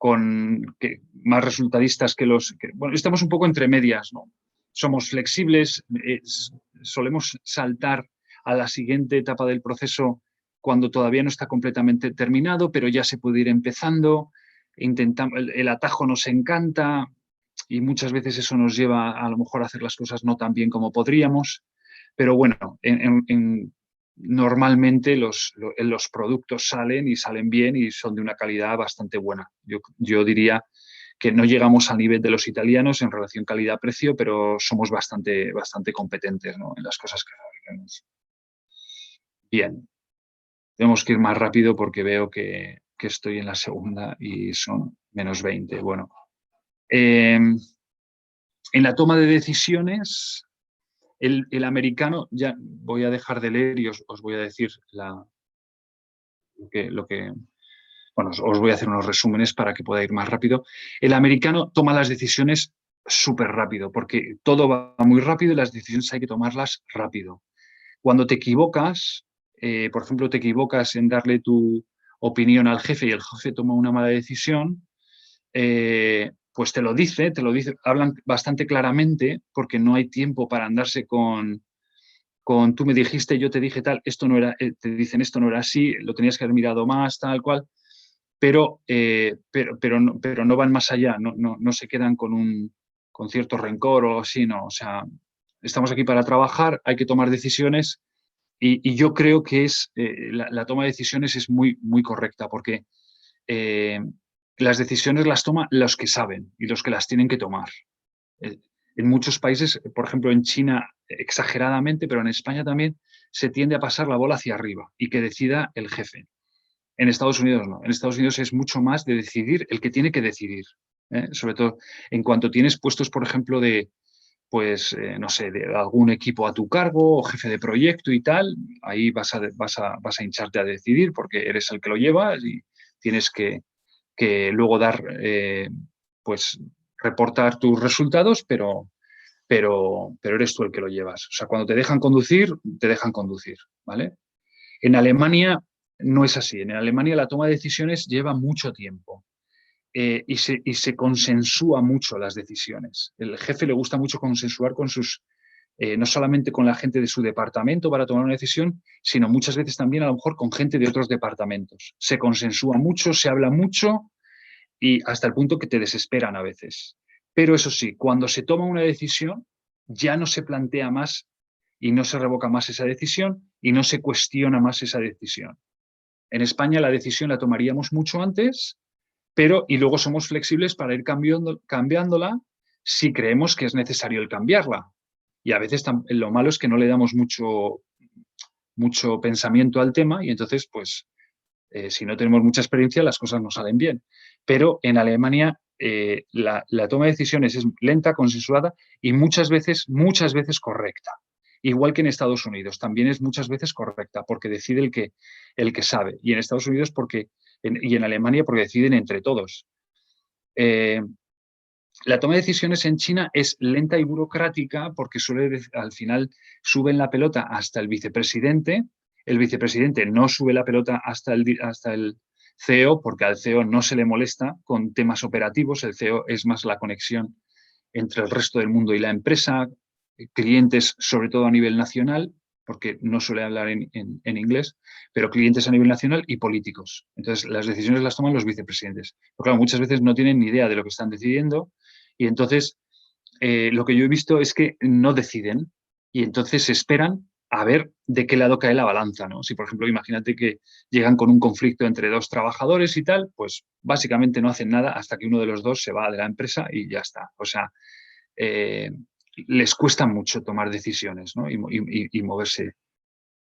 más resultadistas que bueno, estamos un poco entre medias, ¿no? Somos flexibles, solemos saltar a la siguiente etapa del proceso cuando todavía no está completamente terminado, pero ya se puede ir empezando. Intentamos, el atajo nos encanta y muchas veces eso nos lleva a lo mejor a hacer las cosas no tan bien como podríamos. Pero bueno, normalmente los productos salen y salen bien y son de una calidad bastante buena. Yo diría que no llegamos al nivel de los italianos en relación calidad-precio, pero somos bastante competentes, ¿no? En las cosas que fabricamos. Bien, tenemos que ir más rápido porque veo que estoy en la segunda y son -20. Bueno, en la toma de decisiones, el americano, ya voy a dejar de leer y os voy a decir lo que, bueno, os voy a hacer unos resúmenes para que pueda ir más rápido. El americano toma las decisiones súper rápido, porque todo va muy rápido y las decisiones hay que tomarlas rápido. Cuando te equivocas, por ejemplo, te equivocas en darle tu opinión al jefe y el jefe toma una mala decisión, pues te lo dice, hablan bastante claramente porque no hay tiempo para andarse con tú me dijiste, yo te dije tal, esto no era, te dicen esto no era así, lo tenías que haber mirado más, tal cual, pero no van más allá, no se quedan con cierto rencor o así, no, o sea, estamos aquí para trabajar, hay que tomar decisiones y yo creo que la toma de decisiones es muy correcta porque las decisiones las toman los que saben y los que las tienen que tomar. En muchos países, por ejemplo en China exageradamente, pero en España también, se tiende a pasar la bola hacia arriba y que decida el jefe. En Estados Unidos no. En Estados Unidos es mucho más de decidir el que tiene que decidir. Sobre todo en cuanto tienes puestos, por ejemplo, pues, no sé, de algún equipo a tu cargo o jefe de proyecto y tal, ahí vas a hincharte a decidir porque eres el que lo llevas y tienes que luego pues, reportar tus resultados, pero eres tú el que lo llevas. O sea, cuando te dejan conducir, ¿vale? En Alemania no es así. En Alemania la toma de decisiones lleva mucho tiempo. Y se consensúa mucho las decisiones. El jefe le gusta mucho consensuar con no solamente con la gente de su departamento para tomar una decisión, sino muchas veces también a lo mejor con gente de otros departamentos. Se consensúa mucho, se habla mucho y hasta el punto que te desesperan a veces. Pero eso sí, cuando se toma una decisión, ya no se plantea más y no se revoca más esa decisión y no se cuestiona más esa decisión. En España la decisión la tomaríamos mucho antes, y luego somos flexibles para ir cambiándola si creemos que es necesario el cambiarla. Y a veces lo malo es que no le damos mucho pensamiento al tema y entonces, pues, si no tenemos mucha experiencia, las cosas no salen bien. Pero en Alemania la toma de decisiones es lenta, consensuada y muchas veces correcta. Igual que en Estados Unidos, también es muchas veces correcta, porque decide el que sabe. Y en Estados Unidos y en Alemania porque deciden entre todos. La toma de decisiones en China es lenta y burocrática porque al final suben la pelota hasta el vicepresidente no sube la pelota hasta el CEO porque al CEO no se le molesta con temas operativos, el CEO es más la conexión entre el resto del mundo y la empresa, clientes sobre todo a nivel nacional, porque no suele hablar en inglés, pero clientes a nivel nacional y políticos. Entonces, las decisiones las toman los vicepresidentes. Pero claro, muchas veces no tienen ni idea de lo que están decidiendo y entonces lo que yo he visto es que no deciden y entonces esperan a ver de qué lado cae la balanza, ¿no? Si, por ejemplo, imagínate que llegan con un conflicto entre dos trabajadores y tal, pues básicamente no hacen nada hasta que uno de los dos se va de la empresa y ya está. O sea, les cuesta mucho tomar decisiones, ¿no? y moverse.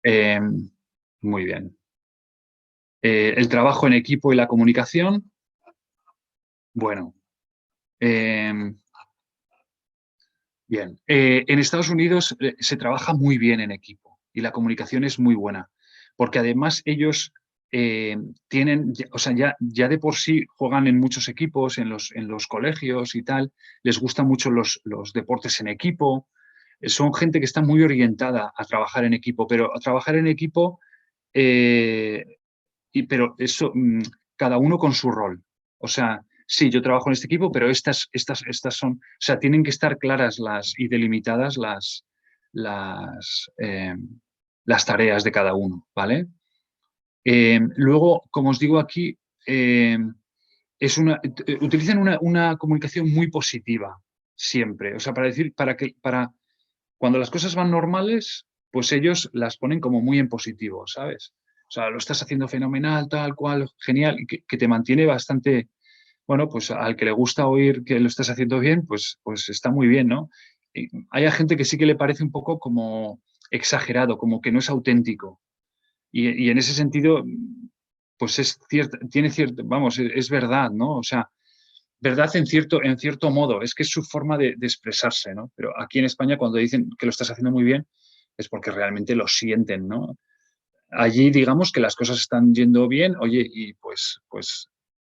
Eh, Muy bien. El trabajo en equipo y la comunicación. Bueno, eh, bien. En Estados Unidos se trabaja muy bien en equipo y la comunicación es muy buena, porque además ellos tienen, o sea, ya de por sí juegan en muchos equipos, en los colegios y tal, les gustan mucho los deportes en equipo, son gente que está muy orientada a trabajar en equipo, pero a trabajar en equipo, pero eso, cada uno con su rol. O sea, sí, yo trabajo en este equipo, pero estas son, o sea, tienen que estar claras y delimitadas las, las tareas de cada uno, ¿vale? Luego, como os digo aquí, utilizan una comunicación muy positiva siempre. O sea, para cuando las cosas van normales, pues ellos las ponen como muy en positivo, ¿sabes? O sea, lo estás haciendo fenomenal, tal cual, genial, y que te mantiene bastante, bueno, pues al que le gusta oír que lo estás haciendo bien, pues está muy bien, ¿no? Y hay gente que sí que le parece un poco como exagerado, como que no es auténtico. Y en ese sentido, pues tiene cierto, vamos, es verdad, ¿no? O sea, verdad en cierto modo, es que es su forma de expresarse, ¿no? Pero aquí en España cuando dicen que lo estás haciendo muy bien es porque realmente lo sienten, ¿no? Allí digamos que las cosas están yendo bien, oye, y pues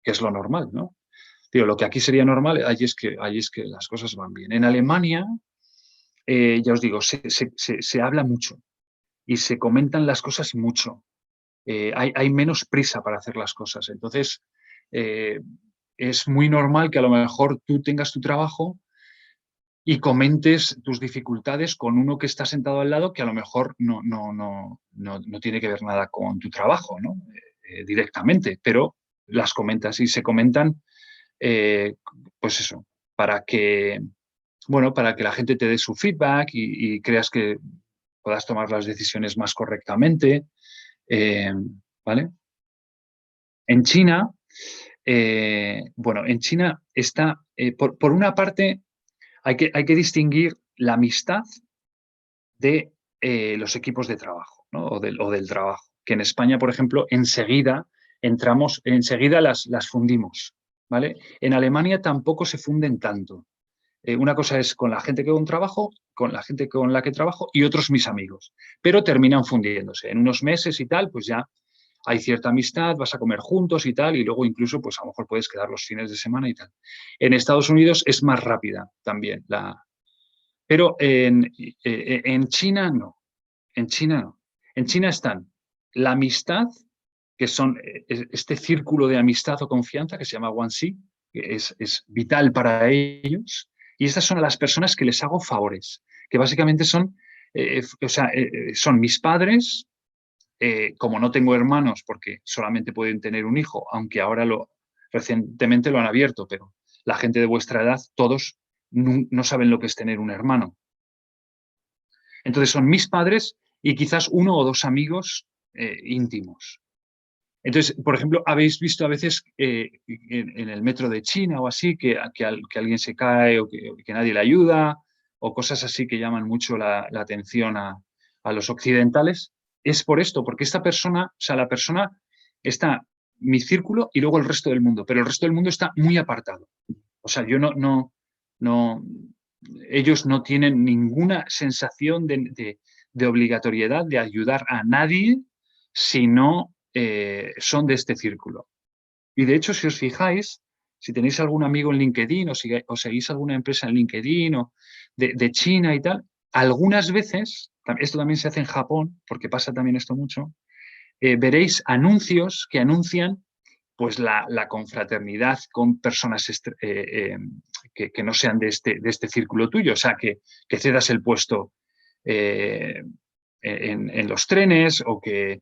que es lo normal, ¿no? Digo, lo que aquí sería normal, allí es que las cosas van bien. En Alemania, ya os digo, se habla mucho y se comentan las cosas mucho. Hay menos prisa para hacer las cosas. Entonces, eh, es muy normal que a lo mejor tú tengas tu trabajo y comentes tus dificultades con uno que está sentado al lado que a lo mejor no tiene que ver nada con tu trabajo, ¿no? Directamente, pero las comentas y se comentan, eh, pues eso, para que, bueno, para que la gente te dé su feedback y creas que puedas tomar las decisiones más correctamente, ¿vale? En China Bueno, en China está, por una parte, hay que distinguir la amistad de los equipos de trabajo, ¿no? o del trabajo, que en España, por ejemplo, enseguida las fundimos, ¿vale? En Alemania tampoco se funden tanto. Una cosa es con la gente que trabajo, con la gente con la que trabajo y otros mis amigos, pero terminan fundiéndose. En unos meses y tal, pues ya hay cierta amistad, vas a comer juntos y tal, y luego incluso, pues a lo mejor puedes quedar los fines de semana y tal. En Estados Unidos es más rápida también, pero en China no. En China no. En China están la amistad, que son este círculo de amistad o confianza que se llama Guanxi, que es vital para ellos, y estas son las personas que les hago favores, que básicamente son mis padres, como no tengo hermanos, porque solamente pueden tener un hijo, aunque ahora recientemente lo han abierto, pero la gente de vuestra edad, todos no saben lo que es tener un hermano. Entonces son mis padres y quizás uno o dos amigos íntimos. Entonces, por ejemplo, habéis visto a veces en el metro de China o así que alguien se cae o que nadie le ayuda o cosas así que llaman mucho la atención a los occidentales. Es por esto, porque esta persona, o sea, la persona está mi círculo y luego el resto del mundo, pero el resto del mundo está muy apartado. O sea, yo no, ellos no tienen ninguna sensación de obligatoriedad de ayudar a nadie si no son de este círculo. Y de hecho, si os fijáis, si tenéis algún amigo en LinkedIn o seguís alguna empresa en LinkedIn o de China y tal, algunas veces, esto también se hace en Japón, porque pasa también esto mucho, veréis anuncios que anuncian pues la confraternidad con personas que no sean de este círculo tuyo, o sea, que cedas el puesto en los trenes o que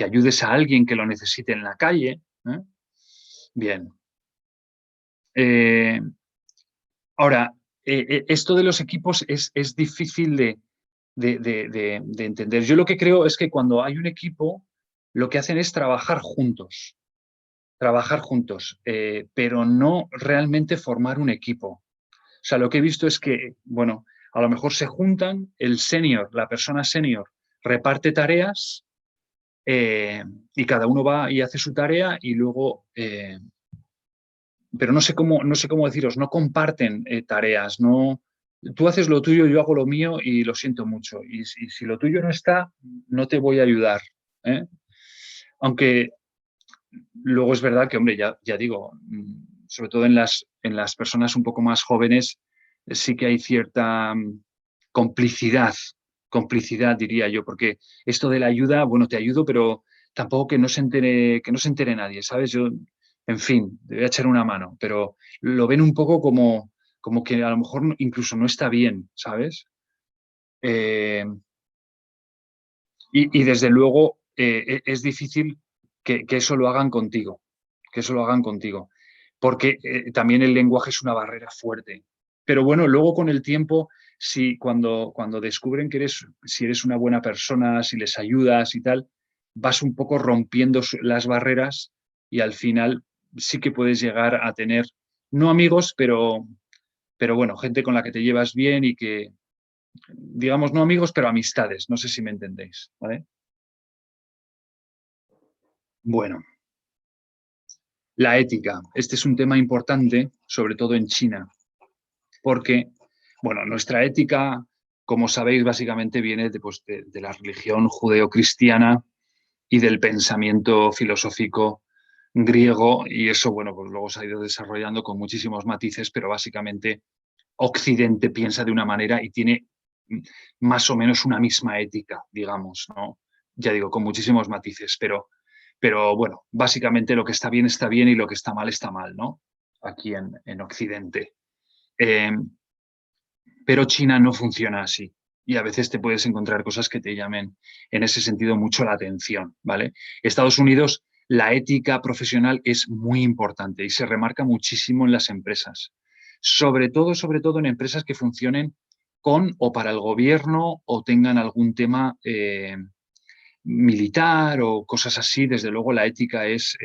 ayudes a alguien que lo necesite en la calle. Bien. Eh, Ahora, esto de los equipos es difícil de entender. Yo lo que creo es que cuando hay un equipo, lo que hacen es trabajar juntos, pero no realmente formar un equipo. O sea, lo que he visto es que, bueno, a lo mejor se juntan, la persona senior, reparte tareas y cada uno va y hace su tarea y luego, pero no sé cómo deciros, no comparten tareas, no. Tú haces lo tuyo, yo hago lo mío y lo siento mucho. Y si lo tuyo no está, no te voy a ayudar. ¿eh? Aunque luego es verdad que, hombre, ya digo, sobre todo en las personas un poco más jóvenes, sí que hay cierta complicidad, complicidad diría yo, porque esto de la ayuda, bueno, te ayudo, pero tampoco que no se entere nadie, ¿sabes? Yo, en fin, te voy a echar una mano, pero lo ven un poco como que a lo mejor incluso no está bien, ¿sabes? Eh, y desde luego es difícil que eso lo hagan contigo, que eso lo hagan contigo, porque también el lenguaje es una barrera fuerte. Pero bueno, luego con el tiempo, si cuando descubren que si eres una buena persona, si les ayudas y tal, vas un poco rompiendo las barreras y al final sí que puedes llegar a tener, no amigos, pero bueno, gente con la que te llevas bien y que, digamos, no amigos, pero amistades. No sé si me entendéis, ¿vale? Bueno, la ética. Este es un tema importante, sobre todo en China, porque, bueno, nuestra ética, como sabéis, básicamente viene de la religión judeocristiana y del pensamiento filosófico griego, y eso, bueno, pues luego se ha ido desarrollando con muchísimos matices, pero básicamente Occidente piensa de una manera y tiene más o menos una misma ética, digamos, ¿no? Ya digo, con muchísimos matices, pero bueno, básicamente lo que está bien y lo que está mal, ¿no? Aquí en Occidente. Eh, pero China no funciona así. Y a veces te puedes encontrar cosas que te llamen en ese sentido mucho la atención, ¿vale? Estados Unidos, la ética profesional es muy importante y se remarca muchísimo en las empresas. Sobre todo en empresas que funcionen con o para el gobierno o tengan algún tema militar o cosas así. Desde luego la ética es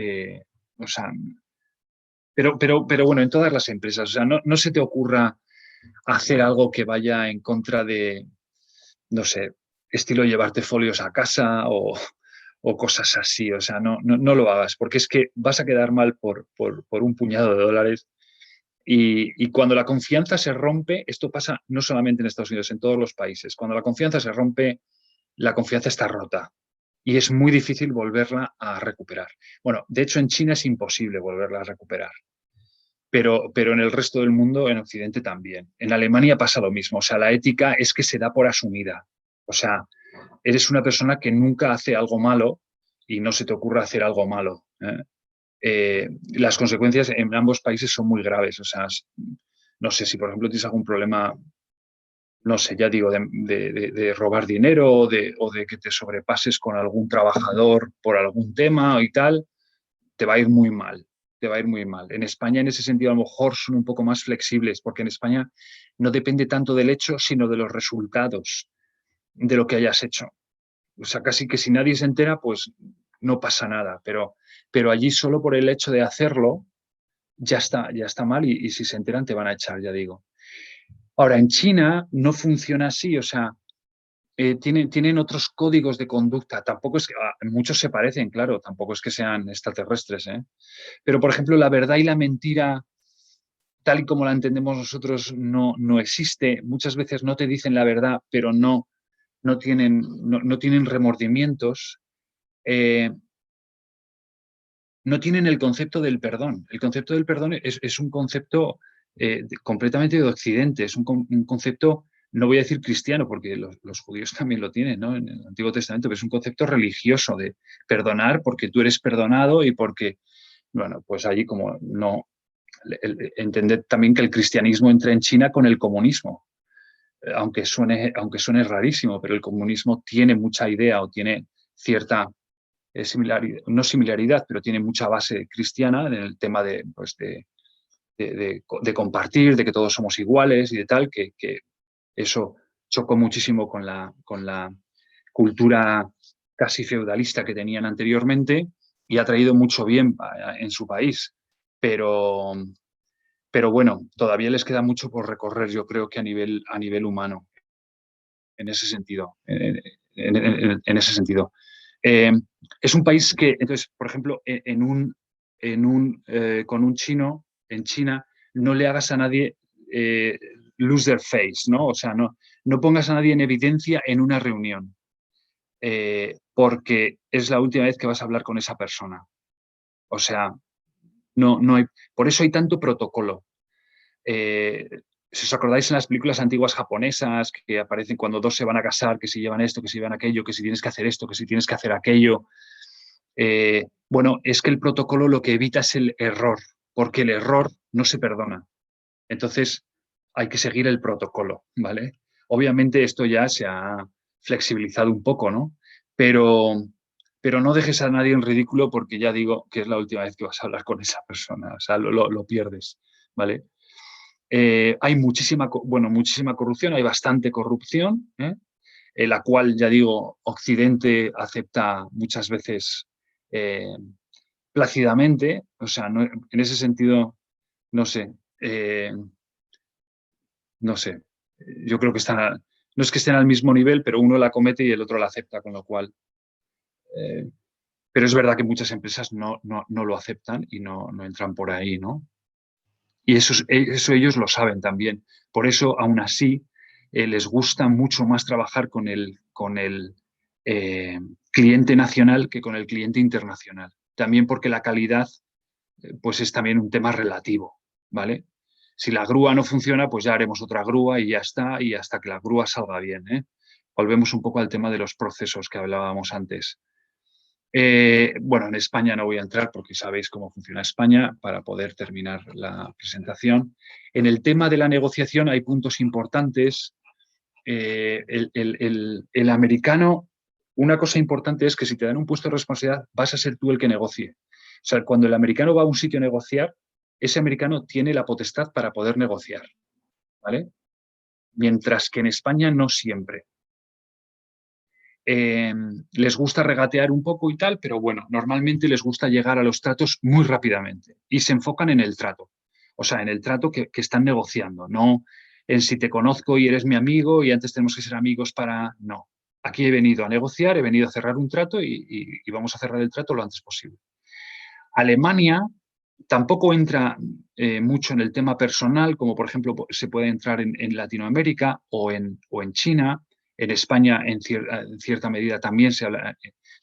O sea, pero bueno, en todas las empresas, o sea, no se te ocurra hacer algo que vaya en contra de, no sé, estilo llevarte folios a casa o cosas así. O sea, no lo hagas, porque es que vas a quedar mal por un puñado de dólares. Y cuando la confianza se rompe, esto pasa no solamente en Estados Unidos, en todos los países. Cuando la confianza se rompe, la confianza está rota y es muy difícil volverla a recuperar. Bueno, de hecho en China es imposible volverla a recuperar, pero en el resto del mundo, en Occidente también. En Alemania pasa lo mismo, o sea, la ética es que se da por asumida. O sea, eres una persona que nunca hace algo malo y no se te ocurre hacer algo malo. Las consecuencias en ambos países son muy graves. O sea, no sé si, por ejemplo, tienes algún problema, no sé, ya digo, de robar dinero o de que te sobrepases con algún trabajador por algún tema y tal, te va a ir muy mal. Te va a ir muy mal. En España, en ese sentido, a lo mejor son un poco más flexibles, porque en España no depende tanto del hecho, sino de los resultados de lo que hayas hecho. O sea, casi que si nadie se entera, pues no pasa nada. Pero allí solo por el hecho de hacerlo, ya está mal y si se enteran te van a echar, ya digo. Ahora, en China no funciona así, o sea, tienen otros códigos de conducta. Tampoco es que muchos se parecen, claro, tampoco es que sean extraterrestres, ¿eh? Pero, por ejemplo, la verdad y la mentira, tal y como la entendemos nosotros, no existe. Muchas veces no te dicen la verdad, pero no tienen remordimientos. Eh, no tienen el concepto del perdón. El concepto del perdón es un concepto completamente de Occidente, es un concepto, no voy a decir cristiano, porque los judíos también lo tienen, ¿no? En el Antiguo Testamento, pero es un concepto religioso de perdonar porque tú eres perdonado y porque, bueno, pues allí como no, entender también que el cristianismo entra en China con el comunismo, aunque suene rarísimo, pero el comunismo tiene mucha idea o tiene cierta similaridad, no similaridad, pero tiene mucha base cristiana en el tema de, pues de compartir, de que todos somos iguales y de tal, que eso chocó muchísimo con la cultura casi feudalista que tenían anteriormente y ha traído mucho bien en su país. Pero, pero bueno, todavía les queda mucho por recorrer, yo creo que a nivel humano, en ese sentido. En ese sentido. Eh, es un país que, entonces, por ejemplo, con un chino, en China, no le hagas a nadie lose their face, ¿no? O sea, no pongas a nadie en evidencia en una reunión, porque es la última vez que vas a hablar con esa persona. O sea, no hay, por eso hay tanto protocolo. Eh, si os acordáis en las películas antiguas japonesas que aparecen cuando dos se van a casar, que si llevan esto, que si llevan aquello, que si tienes que hacer esto, que si tienes que hacer aquello. Bueno, es que el protocolo lo que evita es el error, porque el error no se perdona. Entonces, hay que seguir el protocolo, ¿vale? Obviamente esto ya se ha flexibilizado un poco, ¿no? Pero, pero no dejes a nadie en ridículo porque ya digo que es la última vez que vas a hablar con esa persona, o sea, lo pierdes, ¿vale? Hay muchísima corrupción, hay bastante corrupción, en la cual, ya digo, Occidente acepta muchas veces eh, plácidamente, o sea, en ese sentido, no sé, no sé, yo creo que no es que estén al mismo nivel, pero uno la comete y el otro la acepta, con lo cual, eh, pero es verdad que muchas empresas no lo aceptan y no entran por ahí, ¿no? Y eso ellos lo saben también. Por eso, aún así, les gusta mucho más trabajar con el cliente nacional que con el cliente internacional. También porque la calidad, pues es también un tema relativo, ¿vale? Si la grúa no funciona, pues ya haremos otra grúa y ya está, y hasta que la grúa salga bien, ¿eh? Volvemos un poco al tema de los procesos que hablábamos antes. Bueno, en España no voy a entrar porque sabéis cómo funciona España para poder terminar la presentación. En el tema de la negociación hay puntos importantes. El americano, una cosa importante es que si te dan un puesto de responsabilidad, vas a ser tú el que negocie. O sea, cuando el americano va a un sitio a negociar, ese americano tiene la potestad para poder negociar, ¿vale? Mientras que en España no siempre. les gusta regatear un poco y tal, pero bueno, normalmente les gusta llegar a los tratos muy rápidamente y se enfocan en el trato. O sea, en el trato que están negociando, no en si te conozco y eres mi amigo y antes tenemos que ser amigos para... No. Aquí he venido a negociar, he venido a cerrar un trato y vamos a cerrar el trato lo antes posible. Alemania tampoco entra mucho en el tema personal, como por ejemplo se puede entrar en Latinoamérica o en China. En España, en cierta medida, también se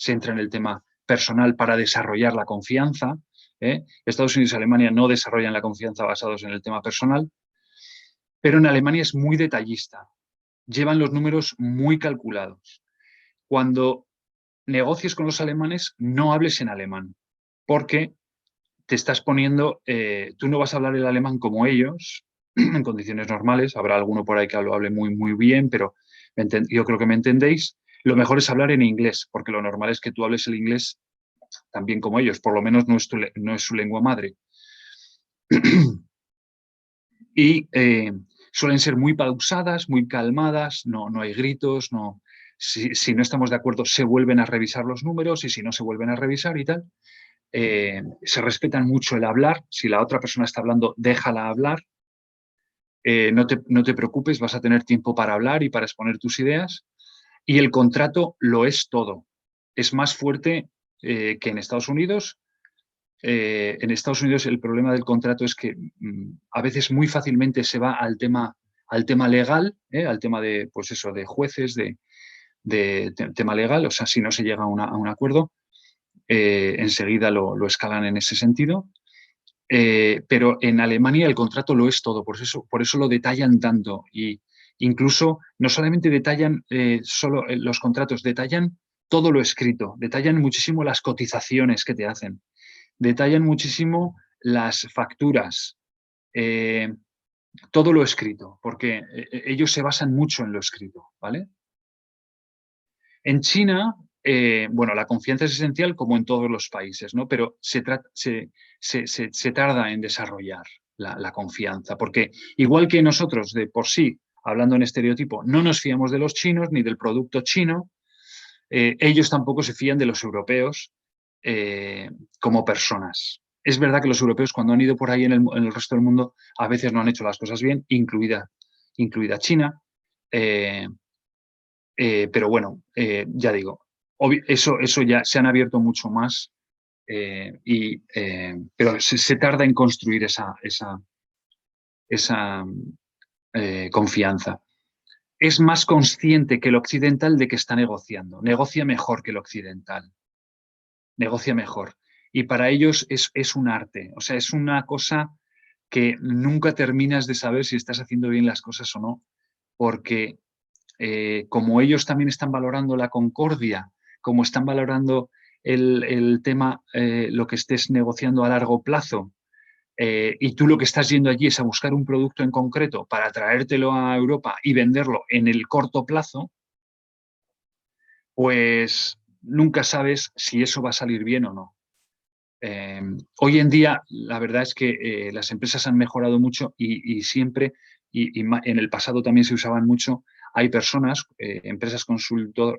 entra en el tema personal para desarrollar la confianza. Estados Unidos y Alemania no desarrollan la confianza basados en el tema personal, pero en Alemania es muy detallista. Llevan los números muy calculados. Cuando negocies con los alemanes, no hables en alemán, porque te estás poniendo, tú no vas a hablar el alemán como ellos, en condiciones normales, habrá alguno por ahí que lo hable muy, muy bien, pero yo creo que me entendéis. Lo mejor es hablar en inglés, porque lo normal es que tú hables el inglés también como ellos, por lo menos no es su lengua madre. Y suelen ser muy pausadas, muy calmadas, no hay gritos, no, si no estamos de acuerdo se vuelven a revisar los números y si no se vuelven a revisar y tal. Se respetan mucho el hablar, si la otra persona está hablando, déjala hablar, no te preocupes, vas a tener tiempo para hablar y para exponer tus ideas, y el contrato lo es todo. Es más fuerte que en Estados Unidos. En Estados Unidos el problema del contrato es que a veces muy fácilmente se va al tema legal, al tema de, pues eso, de jueces, de tema legal, o sea, si no se llega a un acuerdo, enseguida lo escalan en ese sentido. Pero en Alemania el contrato lo es todo, por eso lo detallan tanto. Y incluso no solamente detallan solo los contratos, detallan todo lo escrito, detallan muchísimo las cotizaciones que te hacen, detallan muchísimo las facturas, todo lo escrito, porque ellos se basan mucho en lo escrito, ¿vale? En China, bueno, la confianza es esencial como en todos los países, ¿no? Pero se tarda en desarrollar la confianza, porque igual que nosotros de por sí, hablando en estereotipo, no nos fiamos de los chinos ni del producto chino, ellos tampoco se fían de los europeos como personas. Es verdad que los europeos cuando han ido por ahí en el resto del mundo a veces no han hecho las cosas bien, incluida China. Pero bueno, ya digo, eso ya se han abierto mucho más, pero se tarda en construir esa confianza. Es más consciente que el occidental de que está negociando. Negocia mejor que el occidental. Negocia mejor. Y para ellos es un arte. O sea, es una cosa que nunca terminas de saber si estás haciendo bien las cosas o no, porque como ellos también están valorando la concordia, como están valorando el tema, lo que estés negociando a largo plazo, y tú lo que estás yendo allí es a buscar un producto en concreto para traértelo a Europa y venderlo en el corto plazo, pues nunca sabes si eso va a salir bien o no. Hoy en día, la verdad es que las empresas han mejorado mucho y siempre, en el pasado también se usaban mucho, hay personas, empresas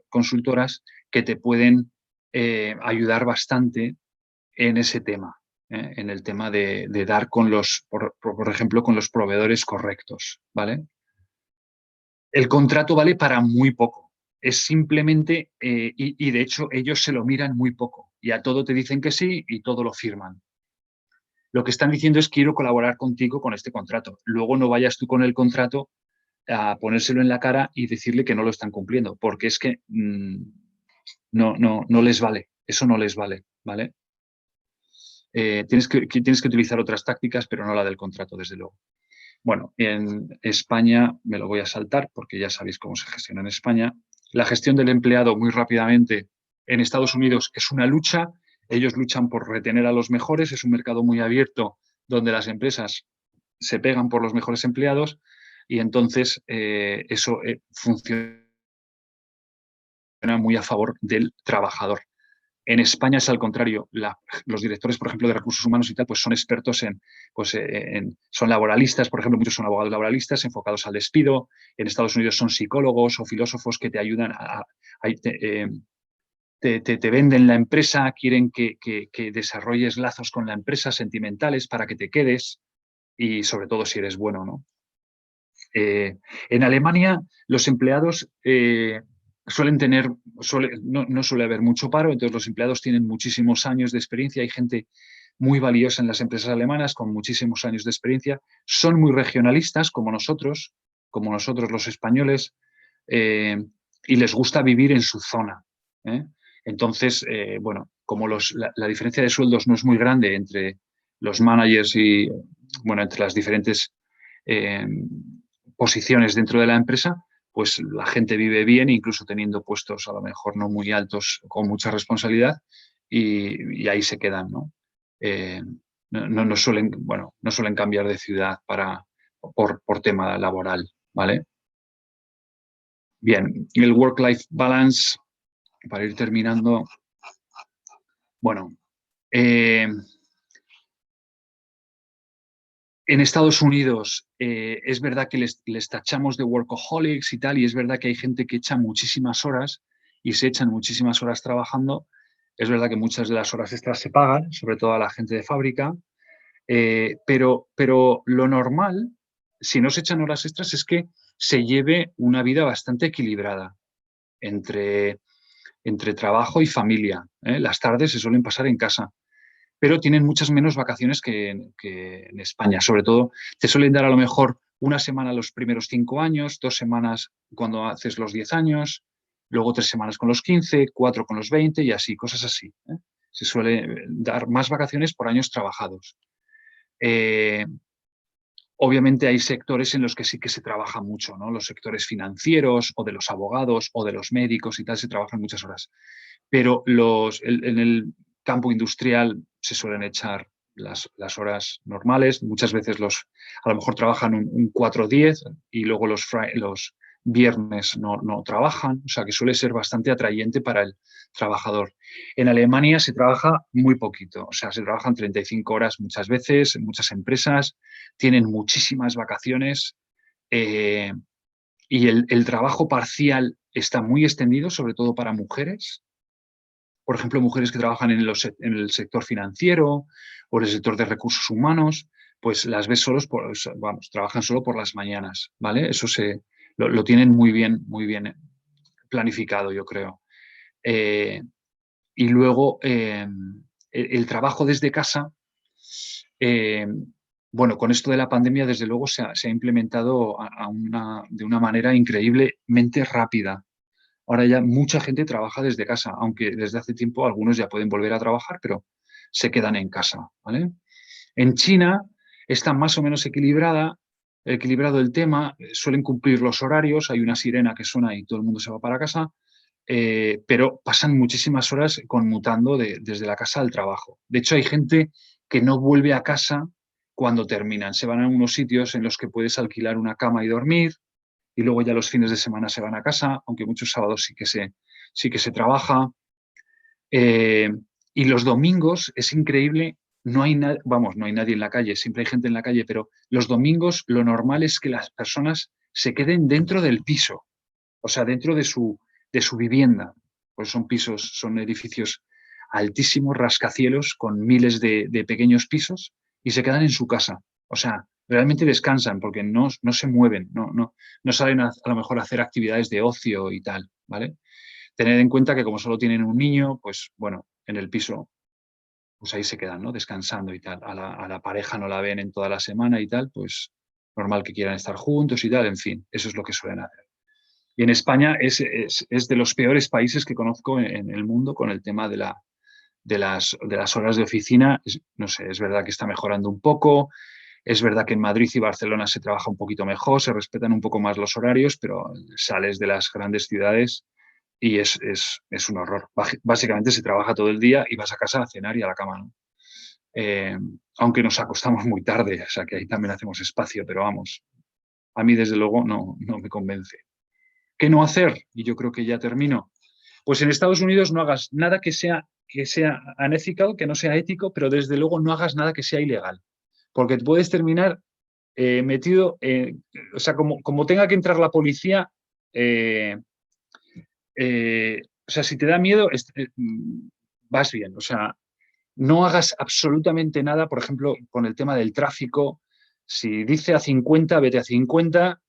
consultoras que te pueden ayudar bastante en ese tema, en el tema de dar con por ejemplo, con los proveedores correctos, ¿vale? El contrato vale para muy poco. Es simplemente, y de hecho ellos se lo miran muy poco y a todo te dicen que sí y todo lo firman. Lo que están diciendo es quiero colaborar contigo con este contrato. Luego no vayas tú con el contrato a ponérselo en la cara y decirle que no lo están cumpliendo, porque es que no les vale. Eso no les vale, ¿vale? Tienes que utilizar otras tácticas, pero no la del contrato, desde luego. Bueno, en España me lo voy a saltar porque ya sabéis cómo se gestiona en España. La gestión del empleado, muy rápidamente, en Estados Unidos es una lucha. Ellos luchan por retener a los mejores. Es un mercado muy abierto donde las empresas se pegan por los mejores empleados y entonces eso funciona muy a favor del trabajador. En España es al contrario. Los directores, por ejemplo, de recursos humanos y tal, pues son expertos son laboralistas, por ejemplo, muchos son abogados laboralistas enfocados al despido. En Estados Unidos son psicólogos o filósofos que te ayudan te venden la empresa, quieren que desarrolles lazos con la empresa sentimentales para que te quedes y sobre todo si eres bueno, ¿no? En Alemania los empleados suelen tener, no suele haber mucho paro, entonces los empleados tienen muchísimos años de experiencia, hay gente muy valiosa en las empresas alemanas con muchísimos años de experiencia, son muy regionalistas como nosotros los españoles, y les gusta vivir en su zona. ¿Eh? Entonces, bueno, como la diferencia de sueldos no es muy grande entre los managers y, bueno, entre las diferentes posiciones dentro de la empresa, pues la gente vive bien, incluso teniendo puestos a lo mejor no muy altos, con mucha responsabilidad, y ahí se quedan, ¿no? No suelen, bueno, no suelen cambiar de ciudad por tema laboral, ¿vale? Bien, y el work-life balance, para ir terminando, bueno, en Estados Unidos es verdad que les tachamos de workaholics y tal, y es verdad que hay gente que echa muchísimas horas y se echan muchísimas horas trabajando. Es verdad que muchas de las horas extras se pagan, sobre todo a la gente de fábrica, pero lo normal, si no se echan horas extras, es que se lleve una vida bastante equilibrada entre, entre trabajo y familia. Las tardes se suelen pasar en casa, pero tienen muchas menos vacaciones que en España. Sobre todo, te suelen dar a lo mejor una semana los primeros 5 años, 2 semanas cuando haces los 10 años, luego 3 semanas con los 15, 4 con los 20 y así, cosas así. Se suele dar más vacaciones por años trabajados. Obviamente hay sectores en los que sí que se trabaja mucho, ¿no? Los sectores financieros o de los abogados o de los médicos y tal se trabajan muchas horas. Pero en el campo industrial se suelen echar las horas normales. Muchas veces a lo mejor trabajan un 4-10 y luego los viernes no trabajan. O sea que suele ser bastante atrayente para el trabajador. En Alemania se trabaja muy poquito. O sea, se trabajan 35 horas muchas veces, en muchas empresas. Tienen muchísimas vacaciones. Y el trabajo parcial está muy extendido, sobre todo para mujeres. Por ejemplo, mujeres que trabajan en el sector financiero o en el sector de recursos humanos, pues las ves trabajan solo por las mañanas, ¿vale? Eso lo tienen muy bien planificado, yo creo. Y luego, el trabajo desde casa, eh, bueno, con esto de la pandemia, desde luego se ha implementado de una manera increíblemente rápida. Ahora ya mucha gente trabaja desde casa, aunque desde hace tiempo algunos ya pueden volver a trabajar, pero se quedan en casa, ¿vale? En China está más o menos equilibrado el tema, suelen cumplir los horarios, hay una sirena que suena y todo el mundo se va para casa, pero pasan muchísimas horas conmutando desde la casa al trabajo. De hecho, hay gente que no vuelve a casa cuando terminan, se van a unos sitios en los que puedes alquilar una cama y dormir, y luego ya los fines de semana se van a casa, aunque muchos sábados sí que se trabaja. Eh, y los domingos es increíble, no hay nadie en la calle, siempre hay gente en la calle, pero los domingos lo normal es que las personas se queden dentro del piso, o sea, dentro de su vivienda. Pues son edificios altísimos, rascacielos, con miles de pequeños pisos, y se quedan en su casa. O sea, realmente descansan porque no se mueven, no salen a lo mejor a hacer actividades de ocio y tal, ¿vale? Tener en cuenta que como solo tienen un niño, pues bueno, en el piso, pues ahí se quedan, ¿no? Descansando y tal. A la pareja no la ven en toda la semana y tal, pues normal que quieran estar juntos y tal, en fin, eso es lo que suelen hacer. Y en España es de los peores países que conozco en el mundo con el tema de las horas de oficina. No sé, es verdad que está mejorando un poco, es verdad que en Madrid y Barcelona se trabaja un poquito mejor, se respetan un poco más los horarios, pero sales de las grandes ciudades y es un horror. Básicamente se trabaja todo el día y vas a casa a cenar y a la cama, ¿no? Aunque nos acostamos muy tarde, o sea que ahí también hacemos espacio, pero vamos, a mí desde luego no me convence. ¿Qué no hacer? Y yo creo que ya termino. Pues en Estados Unidos no hagas nada que sea unethical, que no sea ético, pero desde luego no hagas nada que sea ilegal, porque puedes terminar metido, o sea, como tenga que entrar la policía, o sea, si te da miedo, vas bien, o sea, no hagas absolutamente nada, por ejemplo, con el tema del tráfico. Si dice a 50, vete a 50.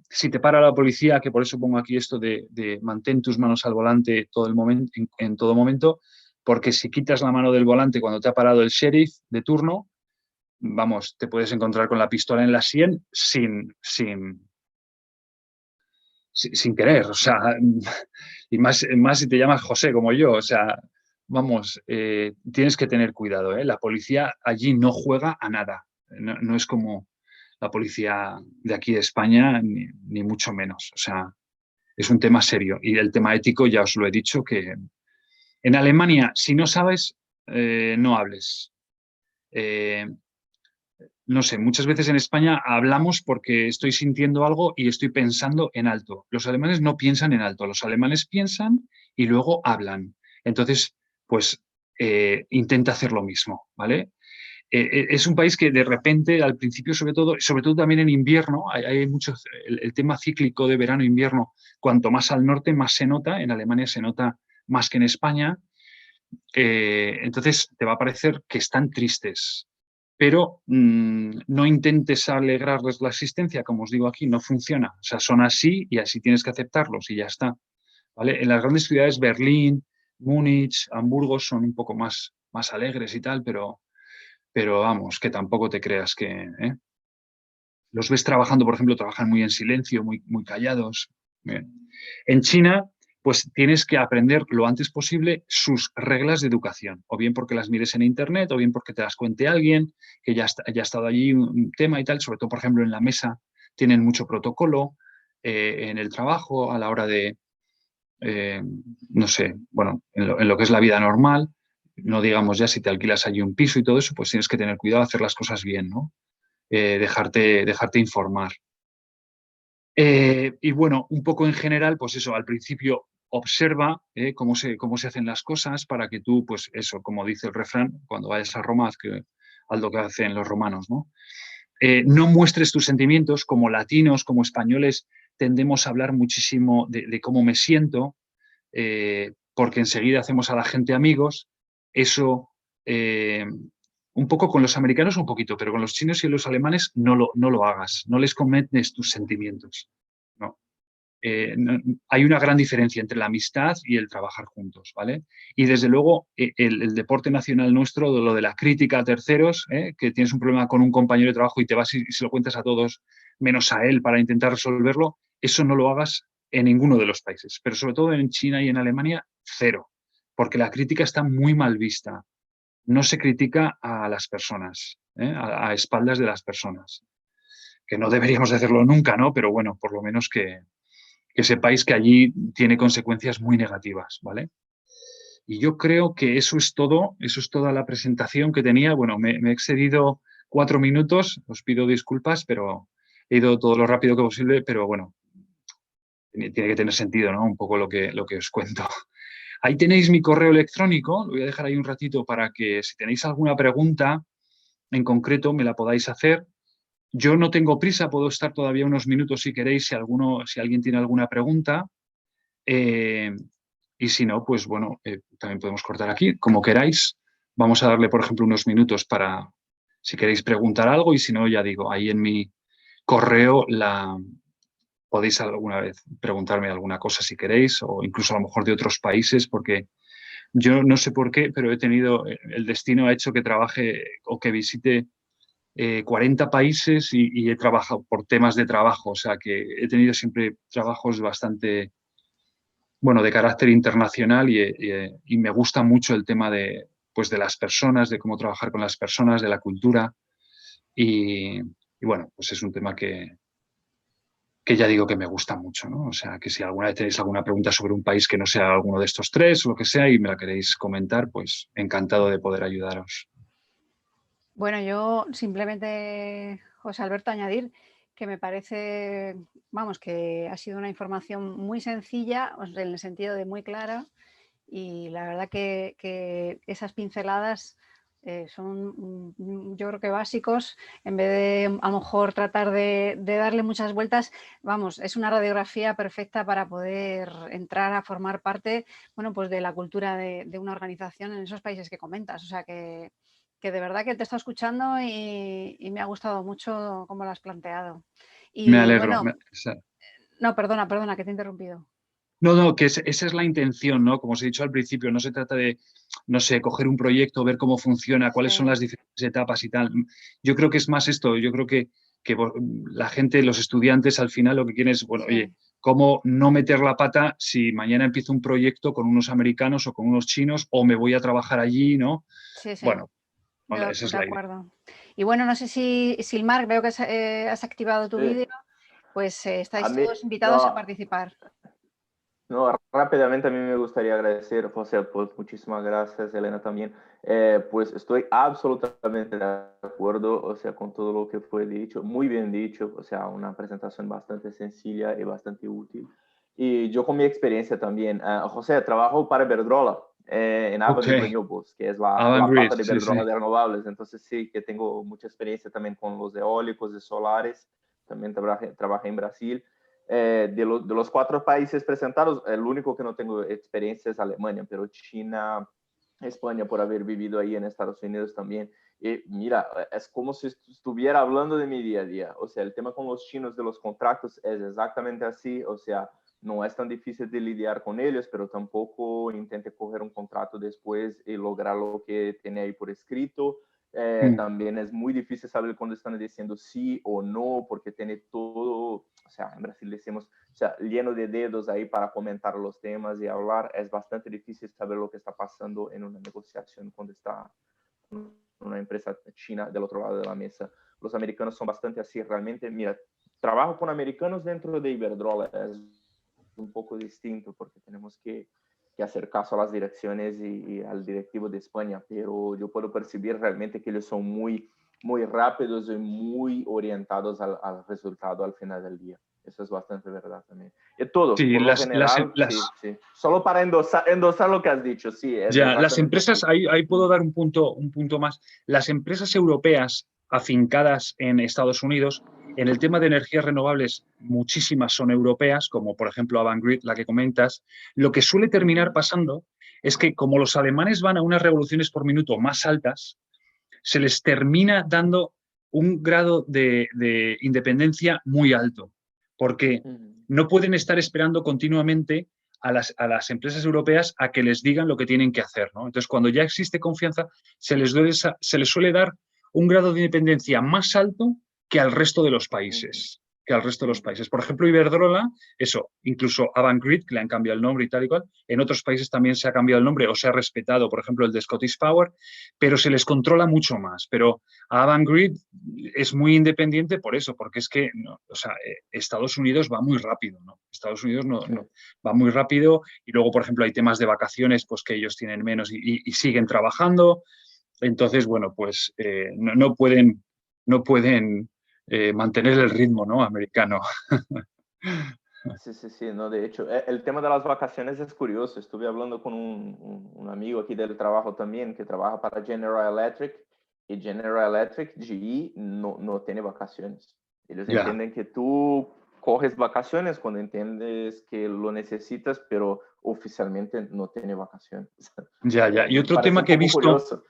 Si te para la policía, que por eso pongo aquí esto de mantén tus manos al volante todo el momento, en todo momento, porque si quitas la mano del volante cuando te ha parado el sheriff de turno, vamos, te puedes encontrar con la pistola en la sien sin querer, o sea, y más si te llamas José como yo, o sea, vamos, tienes que tener cuidado, ¿eh? La policía allí no juega a nada, no es como la policía de aquí de España, ni mucho menos, o sea, es un tema serio. Y el tema ético, ya os lo he dicho, que en Alemania, si no sabes, no hables. No sé, muchas veces en España hablamos porque estoy sintiendo algo y estoy pensando en alto. Los alemanes no piensan en alto, los alemanes piensan y luego hablan. Entonces, pues intenta hacer lo mismo, ¿vale? Es un país que de repente, al principio sobre todo también en invierno, hay mucho, el tema cíclico de verano-invierno, cuanto más al norte, más se nota, en Alemania se nota más que en España, entonces te va a parecer que están tristes, pero no intentes alegrarles la existencia, como os digo aquí, no funciona. O sea, son así y así tienes que aceptarlos y ya está. ¿Vale? En las grandes ciudades, Berlín, Múnich, Hamburgo, son un poco más alegres y tal, pero vamos, que tampoco te creas que... Los ves trabajando, por ejemplo, trabajan muy en silencio, muy callados. Bien. En China, pues tienes que aprender lo antes posible sus reglas de educación, o bien porque las mires en internet, o bien porque te las cuente alguien que ya ha estado allí un tema y tal, sobre todo, por ejemplo, en la mesa tienen mucho protocolo, en el trabajo, a la hora de, eh, no sé, bueno, en lo que es la vida normal, no digamos ya si te alquilas allí un piso y todo eso, pues tienes que tener cuidado de hacer las cosas bien, ¿no? Dejarte informar. Y bueno, un poco en general, pues eso, al principio observa cómo se hacen las cosas para que tú, pues eso, como dice el refrán, cuando vayas a Roma, haz lo que hacen los romanos, ¿no? No muestres tus sentimientos, como latinos, como españoles, tendemos a hablar muchísimo de cómo me siento, porque enseguida hacemos a la gente amigos. Eso, un poco con los americanos un poquito, pero con los chinos y los alemanes no lo hagas, no les comentes tus sentimientos. No. Hay una gran diferencia entre la amistad y el trabajar juntos, ¿vale? Y desde luego el deporte nacional nuestro, lo de la crítica a terceros, que tienes un problema con un compañero de trabajo y te vas y se lo cuentas a todos menos a él para intentar resolverlo, eso no lo hagas en ninguno de los países, pero sobre todo en China y en Alemania, cero, porque la crítica está muy mal vista. No se critica a las personas, a espaldas de las personas, que no deberíamos de hacerlo nunca, ¿no? Pero bueno, por lo menos que sepáis que allí tiene consecuencias muy negativas, ¿vale? Y yo creo que eso es toda la presentación que tenía. Bueno, me he excedido 4 minutos, os pido disculpas, pero he ido todo lo rápido que posible, pero bueno, tiene que tener sentido, ¿no? Un poco lo que os cuento. Ahí tenéis mi correo electrónico, lo voy a dejar ahí un ratito para que si tenéis alguna pregunta en concreto me la podáis hacer. Yo no tengo prisa, puedo estar todavía unos minutos si queréis, si alguien tiene alguna pregunta. Eh, y si no, pues bueno, también podemos cortar aquí, como queráis. Vamos a darle, por ejemplo, unos minutos para si queréis preguntar algo y si no, ya digo, ahí en mi correo podéis alguna vez preguntarme alguna cosa si queréis o incluso a lo mejor de otros países porque yo no sé por qué, pero he tenido, el destino ha hecho que trabaje o que visite 40 países y he trabajado por temas de trabajo, o sea que he tenido siempre trabajos bastante bueno, de carácter internacional y me gusta mucho el tema pues de las personas, de cómo trabajar con las personas, de la cultura y bueno, pues es un tema que ya digo que me gusta mucho, ¿no? O sea, que si alguna vez tenéis alguna pregunta sobre un país que no sea alguno de estos tres o lo que sea y me la queréis comentar, pues encantado de poder ayudaros. Bueno, yo simplemente, José Alberto, añadir que me parece, vamos, que ha sido una información muy sencilla, en el sentido de muy clara, y la verdad que esas pinceladas son, yo creo que básicos, en vez de a lo mejor tratar de darle muchas vueltas. Vamos, es una radiografía perfecta para poder entrar a formar parte, bueno, pues de la cultura de una organización en esos países que comentas. O sea que de verdad que te he estado escuchando y me ha gustado mucho cómo lo has planteado. Me Y alegro. bueno, no, perdona, que te he interrumpido. No, no, que esa es la intención, ¿no? Como os he dicho al principio, no se trata de, no sé, coger un proyecto, ver cómo funciona, cuáles son Sí, las diferentes etapas y tal. Yo creo que es más esto, yo creo que la gente, los estudiantes, al final lo que quieren es, bueno, oye, sí, cómo no meter la pata si mañana empiezo un proyecto con unos americanos o con unos chinos o me voy a trabajar allí, ¿no? sí, sí. Bueno, esa es De la idea. acuerdo. Y bueno, no sé si Silmar, veo que has activado tu Sí, vídeo, pues a estáis mí, todos invitados a no, participar. no, rápidamente a mí me gustaría agradecer, José, pues muchísimas gracias, Elena también. Pues estoy absolutamente de acuerdo, o sea, con todo lo que fue dicho, muy bien dicho, o sea, una presentación bastante sencilla y bastante útil. Y yo con mi experiencia también, José, trabajo para Iberdrola, en Ok, Avangrid Renewables, que es la, Avant la Grid, pata de sí, Iberdrola sí. de renovables, entonces sí que tengo mucha experiencia también con los eólicos y solares, también trabajé en Brasil. De los cuatro países presentados, el único que no tengo experiencia es Alemania, pero China, España, por haber vivido ahí en Estados Unidos también. Y mira, es como si estuviera hablando de mi día a día. O sea, el tema con los chinos de los contratos es exactamente así. O sea, no es tan difícil de lidiar con ellos, pero tampoco intente coger un contrato después y lograr lo que tiene ahí por escrito. Mm. También es muy difícil saber cuándo están diciendo sí o no, porque tiene todo, o sea, en Brasil decimos, o sea, lleno de dedos ahí para comentar los temas y hablar. Es bastante difícil saber lo que está pasando en una negociación cuando está una empresa china del otro lado de la mesa. Los americanos son bastante así, realmente. Mira, trabajo con americanos dentro de Iberdrola, es un poco distinto porque tenemos que hacer caso a las direcciones y al directivo de España, pero yo puedo percibir realmente que ellos son muy rápidos y muy orientados al resultado al final del día. Eso es bastante verdad también. Y todo, Sí, por lo general, sí, sí. Solo para endosar lo que has dicho, sí, es ya, las exactamente empresas, así. ahí puedo dar un punto más. Las empresas europeas afincadas en Estados Unidos, en el tema de energías renovables, muchísimas son europeas, como por ejemplo Avangrid, la que comentas. Lo que suele terminar pasando es que como los alemanes van a unas revoluciones por minuto más altas, se les termina dando un grado de independencia muy alto, porque no pueden estar esperando continuamente a las empresas europeas a que les digan lo que tienen que hacer, ¿no? Entonces, cuando ya existe confianza, se les suele dar un grado de independencia más alto que al resto de los países. Que al resto de los países. Por ejemplo, Iberdrola, eso, incluso Avangrid, que le han cambiado el nombre y tal y cual, en otros países también se ha cambiado el nombre o se ha respetado, por ejemplo, el de Scottish Power, pero se les controla mucho más. Pero Avangrid es muy independiente por eso, porque es que no, o sea, Estados Unidos va muy rápido, ¿no? Estados Unidos no, va muy rápido y luego, por ejemplo, hay temas de vacaciones pues que ellos tienen menos y siguen trabajando. Entonces, bueno, pues no pueden mantener el ritmo, ¿no? Americano. Sí, sí, sí, no, de hecho, el tema de las vacaciones es curioso. Estuve hablando con un amigo aquí del trabajo también, que trabaja para General Electric, y General Electric, GE, no tiene vacaciones. Ellos Ya, entienden que tú coges vacaciones cuando entiendes que lo necesitas, pero oficialmente no tiene vacaciones. ya, ya. Y Me otro parece tema un que he poco visto, curioso.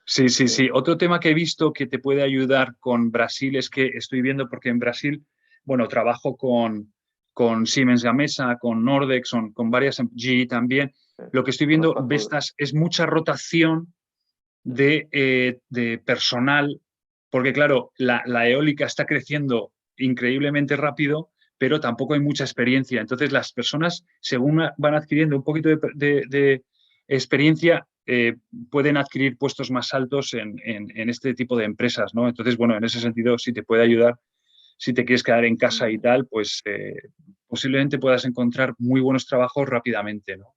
sí, sí, Sí. sí, otro tema que he visto que te puede ayudar con Brasil es que estoy viendo, porque en Brasil, bueno, trabajo con Siemens Gamesa, con Nordex, con varias, GE también. Sí, Lo que estoy viendo, conozco a todos. es mucha rotación de personal, porque claro, la eólica está creciendo increíblemente rápido, pero tampoco hay mucha experiencia. Entonces, las personas, según van adquiriendo un poquito de experiencia, pueden adquirir puestos más altos en este tipo de empresas, ¿no? Entonces, bueno, en ese sentido, si te puede ayudar, si te quieres quedar en casa y tal, pues posiblemente puedas encontrar muy buenos trabajos rápidamente, ¿no?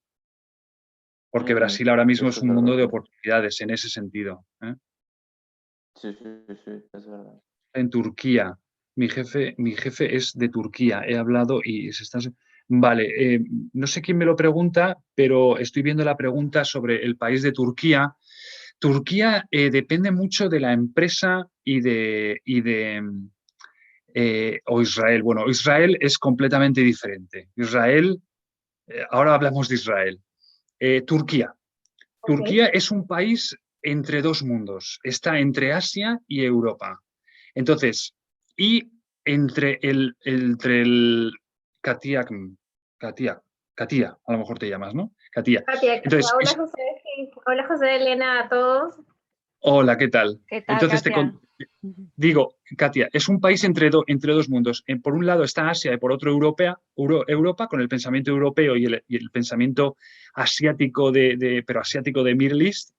Porque Brasil ahora mismo Eso es es un mundo verdad de también. oportunidades en ese sentido, ¿eh? Sí, sí, sí, es verdad. En Turquía. Mi jefe es de Turquía. He hablado y se está... Vale, no sé quién me lo pregunta, pero estoy viendo la pregunta sobre el país de Turquía. Turquía depende mucho de la empresa o Israel. Bueno, Israel es completamente diferente. Israel, ahora hablamos de Israel. Turquía. Ok. Turquía es un país entre dos mundos. Está entre Asia y Europa. Entonces, y entre el Katia, a lo mejor te llamas, ¿no? Katia. Katia, Entonces, hola José, sí. Hola José, Elena, a todos. hola, ¿qué tal? ¿Qué tal, Entonces Katia? digo, Katia, es un país entre dos mundos. Por un lado está Asia y por otro Europa, con el pensamiento europeo y el pensamiento asiático pero asiático de Middle East.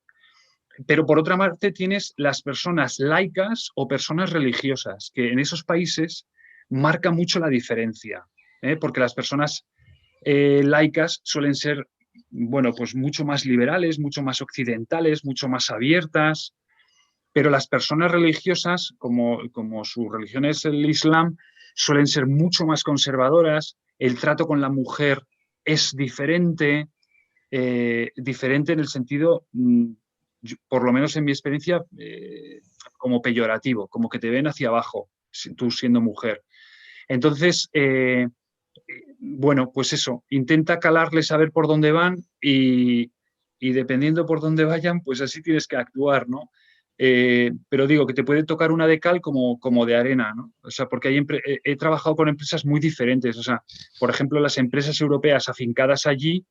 Pero por otra parte tienes las personas laicas o personas religiosas, que en esos países marca mucho la diferencia, porque las personas laicas suelen ser, bueno, pues mucho más liberales, mucho más occidentales, mucho más abiertas, pero las personas religiosas, como su religión es el Islam, suelen ser mucho más conservadoras, el trato con la mujer es diferente, diferente en el sentido, por lo menos en mi experiencia, como peyorativo, como que te ven hacia abajo, tú siendo mujer. Entonces, bueno, pues eso, intenta calarles a ver por dónde van y dependiendo por dónde vayan, pues así tienes que actuar, ¿no? Pero digo que te puede tocar una de cal como de arena, ¿no? O sea, porque he trabajado con empresas muy diferentes. O sea, por ejemplo, las empresas europeas afincadas allí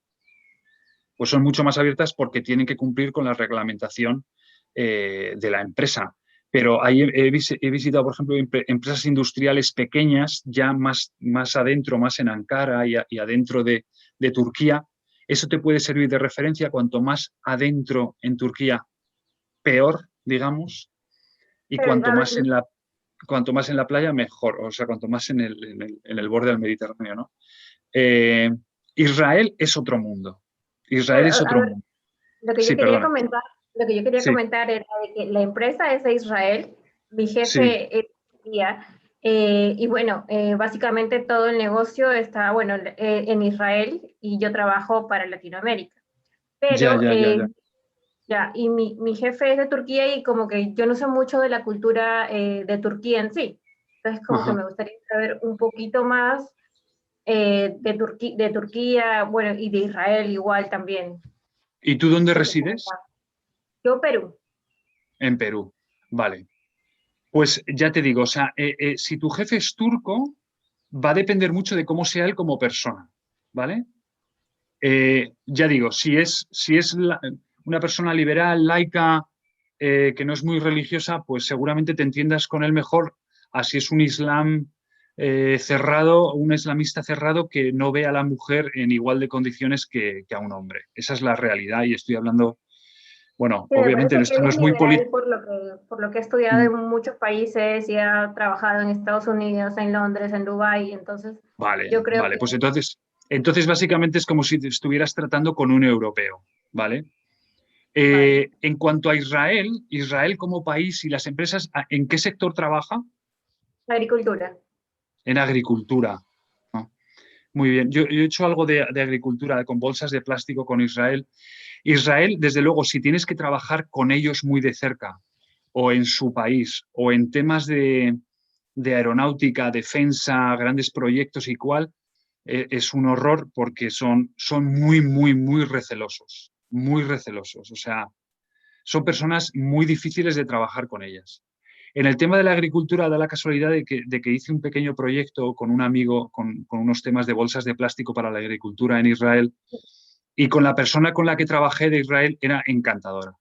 pues son mucho más abiertas porque tienen que cumplir con la reglamentación de la empresa. Pero ahí he visitado, por ejemplo, empresas industriales pequeñas, ya más adentro, más en Ankara y adentro de Turquía. Eso te puede servir de referencia. Cuanto más adentro en Turquía, peor, digamos, y Pero, cuanto a ver, más en la playa, mejor. O sea, cuanto más en el borde del Mediterráneo, ¿no? Israel es otro mundo. Israel es a otro ver, mundo. lo que yo Sí, quería perdona. comentar, lo que yo quería Sí, comentar era de que la empresa es de Israel, mi sí, jefe es de Turquía, y bueno, básicamente todo el negocio está, bueno, en Israel y yo trabajo para Latinoamérica. ya, Pero ya, ya, ya. ya, y mi jefe es de Turquía y como que yo no sé mucho de la cultura de Turquía en sí. Entonces como que Ajá. me gustaría saber un poquito más de Turquía, bueno, y de Israel igual también. ¿Y tú dónde Lo que resides? comentar. Yo Perú. En Perú. Vale. Pues ya te digo, o sea, si tu jefe es turco, va a depender mucho de cómo sea él como persona, ¿vale? Ya digo, si es una persona liberal, laica, que no es muy religiosa, pues seguramente te entiendas con él mejor. Así es un islam cerrado, un islamista cerrado que no ve a la mujer en igual de condiciones que a un hombre. Esa es la realidad y estoy hablando, bueno, Sí, me obviamente parece que esto él no es es muy liberal político. por lo que he estudiado en muchos países y ha trabajado en Estados Unidos, en Londres, en Dubái. Entonces, Vale, yo creo vale, que pues entonces básicamente es como si te estuvieras tratando con un europeo, ¿vale? vale. En cuanto a Israel, Israel como país y las empresas, ¿en qué sector trabaja? Agricultura. En agricultura. ¿No? Muy bien, yo he hecho algo de agricultura con bolsas de plástico con Israel. Israel, desde luego, si tienes que trabajar con ellos muy de cerca, o en su país, o en temas de aeronáutica, defensa, grandes proyectos y cual, es un horror porque son muy, muy, muy recelosos, muy recelosos. O sea, son personas muy difíciles de trabajar con ellas. En el tema de la agricultura da la casualidad de que hice un pequeño proyecto con un amigo con unos temas de bolsas de plástico para la agricultura en Israel y con la persona con la que trabajé de Israel era encantadora.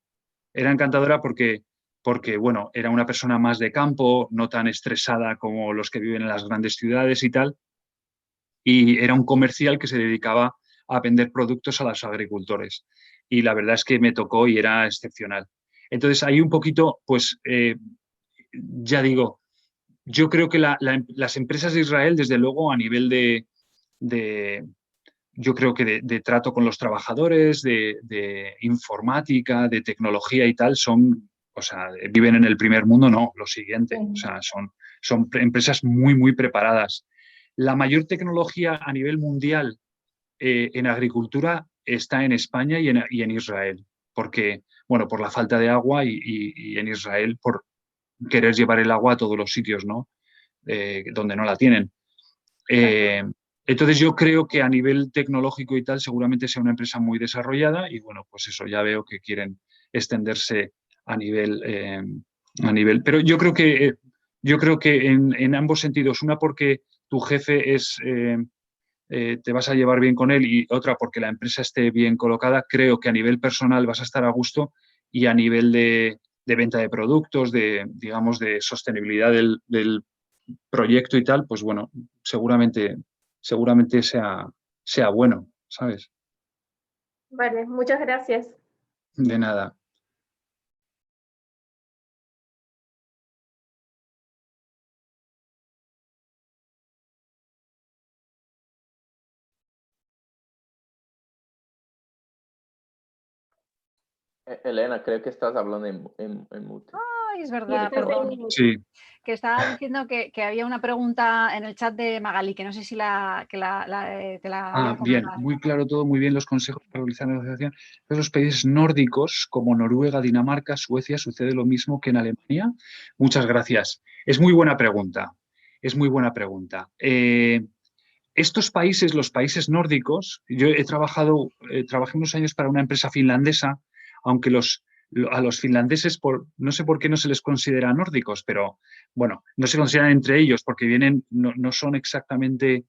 Era encantadora porque, bueno, era una persona más de campo, no tan estresada como los que viven en las grandes ciudades y tal, y era un comercial que se dedicaba a vender productos a los agricultores. Y la verdad es que me tocó y era excepcional. Entonces, ahí un poquito, pues, ya digo, yo creo que las empresas de Israel, desde luego, a nivel de yo creo que de trato con los trabajadores, de informática, de tecnología y tal, o sea, viven en el primer mundo, no, lo siguiente, o Sí. sea, son empresas muy, muy preparadas. La mayor tecnología a nivel mundial en agricultura está en España y en Israel, porque, bueno, por la falta de agua y en Israel por querer llevar el agua a todos los sitios, ¿no? Donde no la tienen. Entonces yo creo que a nivel tecnológico y tal seguramente sea una empresa muy desarrollada y bueno, pues eso, ya veo que quieren extenderse a nivel... pero yo creo que en ambos sentidos, una porque tu jefe te vas a llevar bien con él y otra porque la empresa esté bien colocada, creo que a nivel personal vas a estar a gusto y a nivel de venta de productos, digamos, de sostenibilidad del proyecto y tal, pues bueno, seguramente sea bueno, ¿sabes? Vale, muchas gracias. De nada. Elena, creo que estás hablando en mute. Ay, es Sí, verdad, estás perdón. en- Sí. Que estaba diciendo que había una pregunta en el chat de Magali, que no sé si te la había Bien, comentado. muy claro todo, muy bien los consejos para realizar la negociación. En los países nórdicos, como Noruega, Dinamarca, Suecia, ¿sucede lo mismo que en Alemania? Muchas gracias. Es muy buena pregunta. Es muy buena pregunta. Estos países, los países nórdicos, yo trabajé unos años para una empresa finlandesa, aunque a los finlandeses, no sé por qué no se les considera nórdicos, pero bueno, no se consideran entre ellos porque no son exactamente,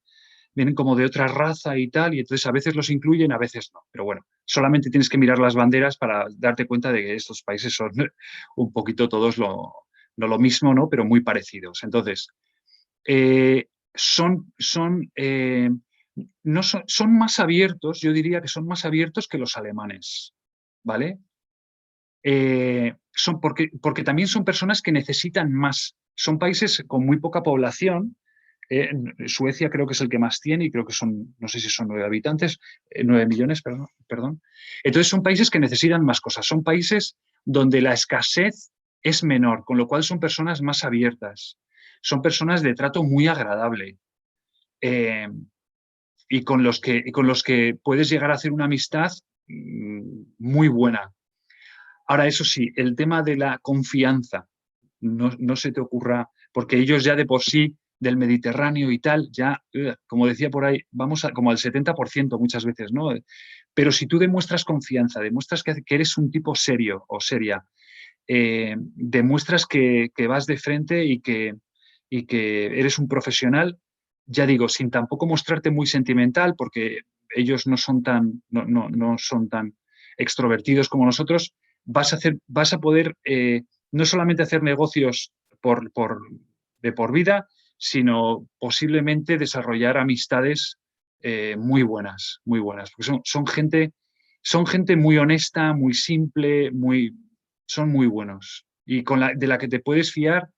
vienen como de otra raza y tal, y entonces a veces los incluyen, a veces no. Pero bueno, solamente tienes que mirar las banderas para darte cuenta de que estos países son un poquito todos no lo mismo, ¿no? Pero muy parecidos. Entonces, son más abiertos, yo diría que son más abiertos que los alemanes, ¿vale? Porque también son personas que necesitan más. Son países con muy poca población. Suecia creo que es el que más tiene y creo que son, no sé si son 9 habitantes, 9 millones, perdón. Entonces son países que necesitan más cosas. Son países donde la escasez es menor, con lo cual son personas más abiertas. Son personas de trato muy agradable y con los que puedes llegar a hacer una amistad muy buena. Ahora, eso sí, el tema de la confianza, no se te ocurra, porque ellos ya de por sí, del Mediterráneo y tal, ya, como decía por ahí, vamos como al 70% muchas veces, ¿no? Pero si tú demuestras confianza, demuestras que eres un tipo serio o seria, demuestras que vas de frente y que eres un profesional, ya digo, sin tampoco mostrarte muy sentimental, porque ellos no son tan extrovertidos como nosotros, vas a poder no solamente hacer negocios de por vida, sino posiblemente desarrollar amistades muy buenas, porque son gente muy honesta, muy simple, son muy buenos. Y de la que te puedes fiar,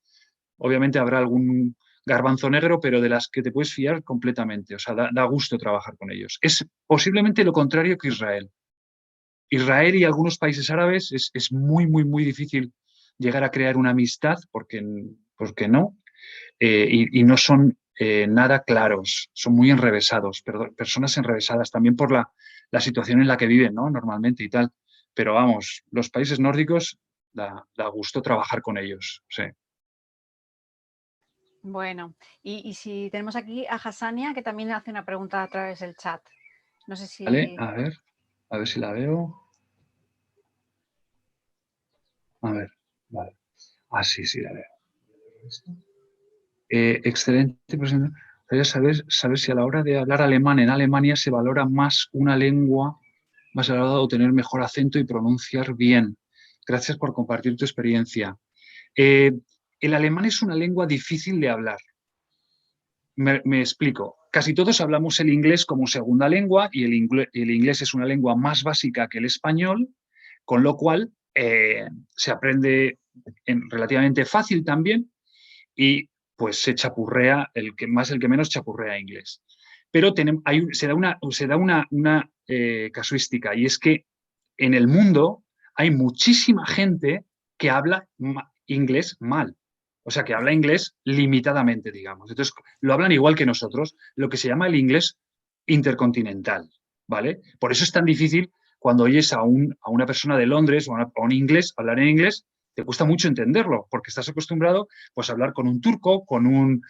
obviamente habrá algún garbanzo negro, pero de las que te puedes fiar completamente. O sea, da gusto trabajar con ellos. Es posiblemente lo contrario que Israel. Israel y algunos países árabes es muy, muy, muy difícil llegar a crear una amistad porque no, y no son nada claros, son muy enrevesados, personas enrevesadas también por la situación en la que viven, ¿no? Normalmente y tal. Pero vamos, los países nórdicos da gusto trabajar con ellos, sí. Bueno, y si tenemos aquí a Hassania, que también hace una pregunta a través del chat. No sé si... Vale, a ver si la veo. A ver, vale. Ah, sí, la veo. Excelente presentación. Saber si a la hora de hablar alemán en Alemania se valora más una lengua, más a la hora de obtener mejor acento y pronunciar bien. Gracias por compartir tu experiencia. El alemán es una lengua difícil de hablar. Me explico. Casi todos hablamos el inglés como segunda lengua y el inglés es una lengua más básica que el español, con lo cual se aprende relativamente fácil también y pues se chapurrea, el que menos chapurrea inglés. Pero se da una casuística y es que en el mundo hay muchísima gente que habla inglés mal. O sea, que habla inglés limitadamente, digamos. Entonces, lo hablan igual que nosotros, lo que se llama el inglés intercontinental, ¿vale? Por eso es tan difícil cuando oyes a una persona de Londres o a un inglés hablar en inglés, te cuesta mucho entenderlo, porque estás acostumbrado pues, a hablar con un turco, con un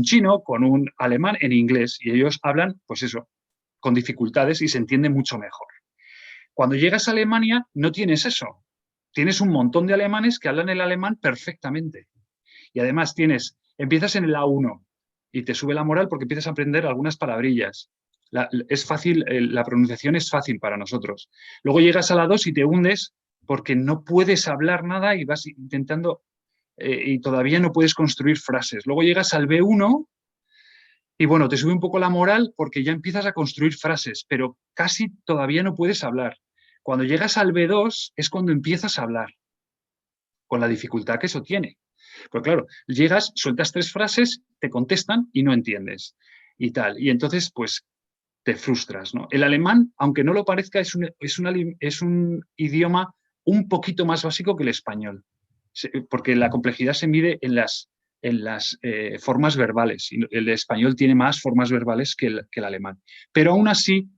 chino, con un alemán en inglés, y ellos hablan, pues eso, con dificultades y se entiende mucho mejor. Cuando llegas a Alemania no tienes eso. Tienes un montón de alemanes que hablan el alemán perfectamente. Y además empiezas en el A1 y te sube la moral porque empiezas a aprender algunas palabrillas. Es fácil, la pronunciación es fácil para nosotros. Luego llegas a la 2 y te hundes porque no puedes hablar nada y vas intentando y todavía no puedes construir frases. Luego llegas al B1 y bueno, te sube un poco la moral porque ya empiezas a construir frases, pero casi todavía no puedes hablar. Cuando llegas al B2 es cuando empiezas a hablar, con la dificultad que eso tiene. Pues claro, llegas, sueltas 3 frases, te contestan y no entiendes y tal. Y entonces, pues, te frustras, ¿no? El alemán, aunque no lo parezca, es un idioma un poquito más básico que el español, porque la complejidad se mide en las formas verbales. Y el español tiene más formas verbales que el alemán. Pero aún así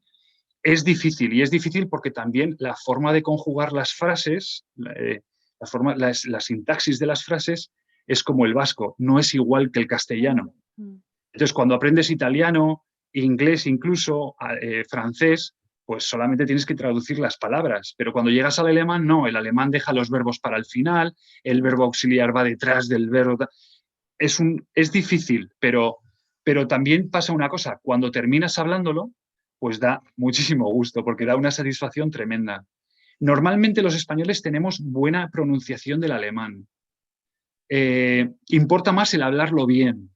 es difícil, y es difícil porque también la forma de conjugar las frases, la sintaxis de las frases es como el vasco, no es igual que el castellano. Entonces, cuando aprendes italiano, inglés incluso, francés, pues solamente tienes que traducir las palabras. Pero cuando llegas al alemán, no, el alemán deja los verbos para el final, el verbo auxiliar va detrás del verbo. Es difícil, pero también pasa una cosa, cuando terminas hablándolo, pues da muchísimo gusto, porque da una satisfacción tremenda. Normalmente los españoles tenemos buena pronunciación del alemán. Importa más el hablarlo bien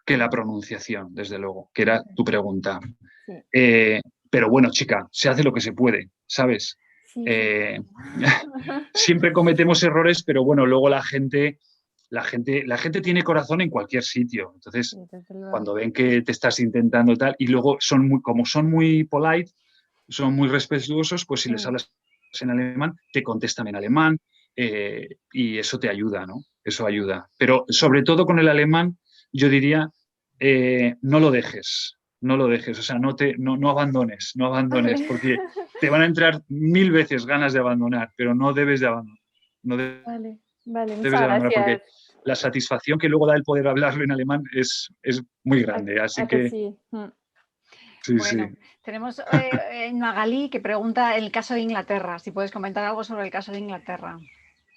que la pronunciación, desde luego, que era tu pregunta. Sí. Pero bueno, chica, se hace lo que se puede, ¿sabes? Sí, sí. Siempre cometemos errores, pero bueno, luego la gente tiene corazón en cualquier sitio. Entonces, cuando ven que te estás intentando tal, y luego como son muy polite, son muy respetuosos, pues si les hablas en alemán, te contestan en alemán, y eso te ayuda, ¿no? Eso ayuda. Pero sobre todo con el alemán, yo diría, no lo dejes, o sea, no abandones, porque te van a entrar 1000 veces ganas de abandonar, pero no debes de abandonar. Vale, muchas debes de abandonar gracias. Porque la satisfacción que luego da el poder hablarlo en alemán es muy grande, así que... Sí. Sí, bueno, sí. Tenemos Magalí que pregunta el caso de Inglaterra, si puedes comentar algo sobre el caso de Inglaterra.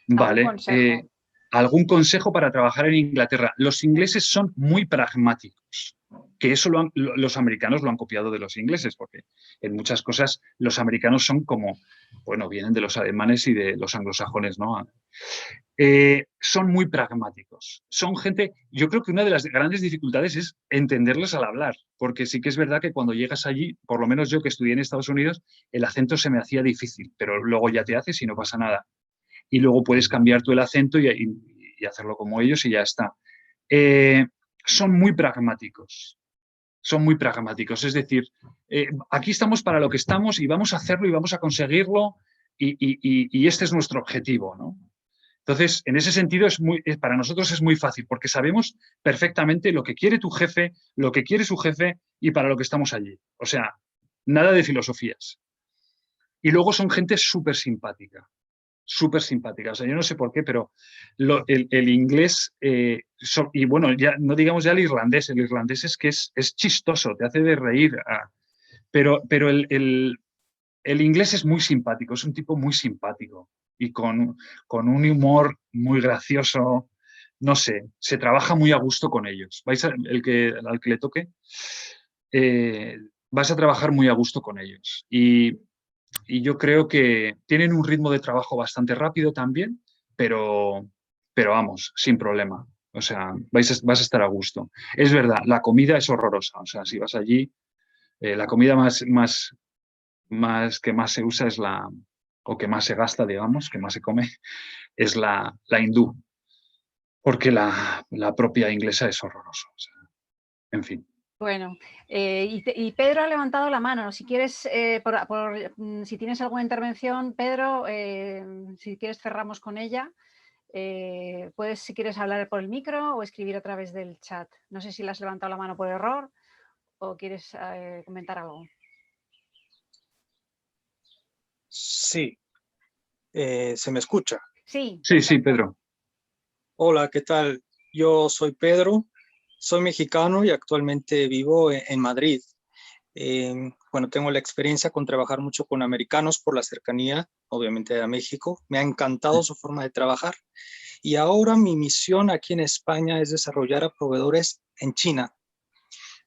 Vale. Consejo? ¿Algún consejo para trabajar en Inglaterra? Los ingleses son muy pragmáticos, que eso los americanos lo han copiado de los ingleses, porque en muchas cosas los americanos son como, bueno, vienen de los alemanes y de los anglosajones, ¿no? Son muy pragmáticos. Son gente, yo creo que una de las grandes dificultades es entenderlos al hablar, porque sí que es verdad que cuando llegas allí, por lo menos yo que estudié en Estados Unidos, el acento se me hacía difícil, pero luego ya te haces y no pasa nada. Y luego puedes cambiar tú el acento y hacerlo como ellos y ya está. Son muy pragmáticos. Es decir, aquí estamos para lo que estamos y vamos a hacerlo y vamos a conseguirlo y este es nuestro objetivo, ¿no? Entonces, en ese sentido, para nosotros es muy fácil porque sabemos perfectamente lo que quiere tu jefe, lo que quiere su jefe y para lo que estamos allí. O sea, nada de filosofías. Y luego son gente súper simpática. O sea, yo no sé por qué, pero el inglés, y bueno, ya no digamos ya el irlandés es que es chistoso, te hace de reír. Pero el inglés es muy simpático, es un tipo muy simpático y con un humor muy gracioso. No sé, se trabaja muy a gusto con ellos. Al que le toque, vas a trabajar muy a gusto con ellos. Y yo creo que tienen un ritmo de trabajo bastante rápido también, pero vamos, sin problema. O sea, vas a estar a gusto. Es verdad, la comida es horrorosa. O sea, si vas allí, la comida que más se usa o que más se gasta, digamos, que más se come, es la hindú. Porque la propia inglesa es horrorosa. O sea, en fin. Bueno, y Pedro ha levantado la mano. Si quieres, si tienes alguna intervención, Pedro, si quieres cerramos con ella. Puedes, si quieres, hablar por el micro o escribir a través del chat. No sé si le has levantado la mano por error o quieres comentar algo. Sí, ¿se me escucha? Sí. Sí, sí, Pedro. Hola, ¿qué tal? Yo soy Pedro, soy mexicano y actualmente vivo en Madrid. Bueno, tengo la experiencia con trabajar mucho con americanos por la cercanía, obviamente, a México. Me ha encantado su forma de trabajar. Y ahora mi misión aquí en España es desarrollar a proveedores en China.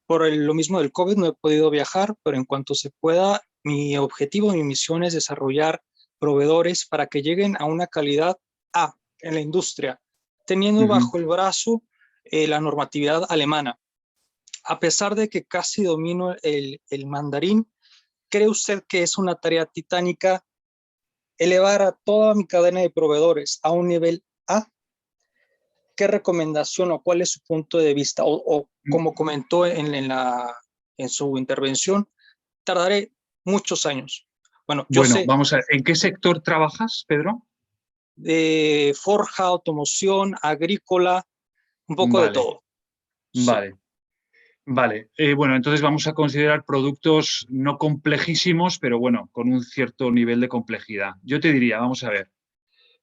Por lo mismo del COVID no he podido viajar, pero en cuanto se pueda, mi objetivo, mi misión es desarrollar proveedores para que lleguen a una calidad A en la industria, teniendo bajo el brazo la normatividad alemana. A pesar de que casi domino el mandarín, ¿cree usted que es una tarea titánica elevar a toda mi cadena de proveedores a un nivel A? ¿Qué recomendación o cuál es su punto de vista? O como comentó en su intervención, tardaré muchos años. Bueno, yo Bueno, sé vamos a ver, ¿en qué sector trabajas, Pedro? de forja, automoción, agrícola, un poco de Vale, todo. Sí. vale. Vale, bueno, entonces vamos a considerar productos no complejísimos, pero bueno, con un cierto nivel de complejidad. Yo te diría, vamos a ver,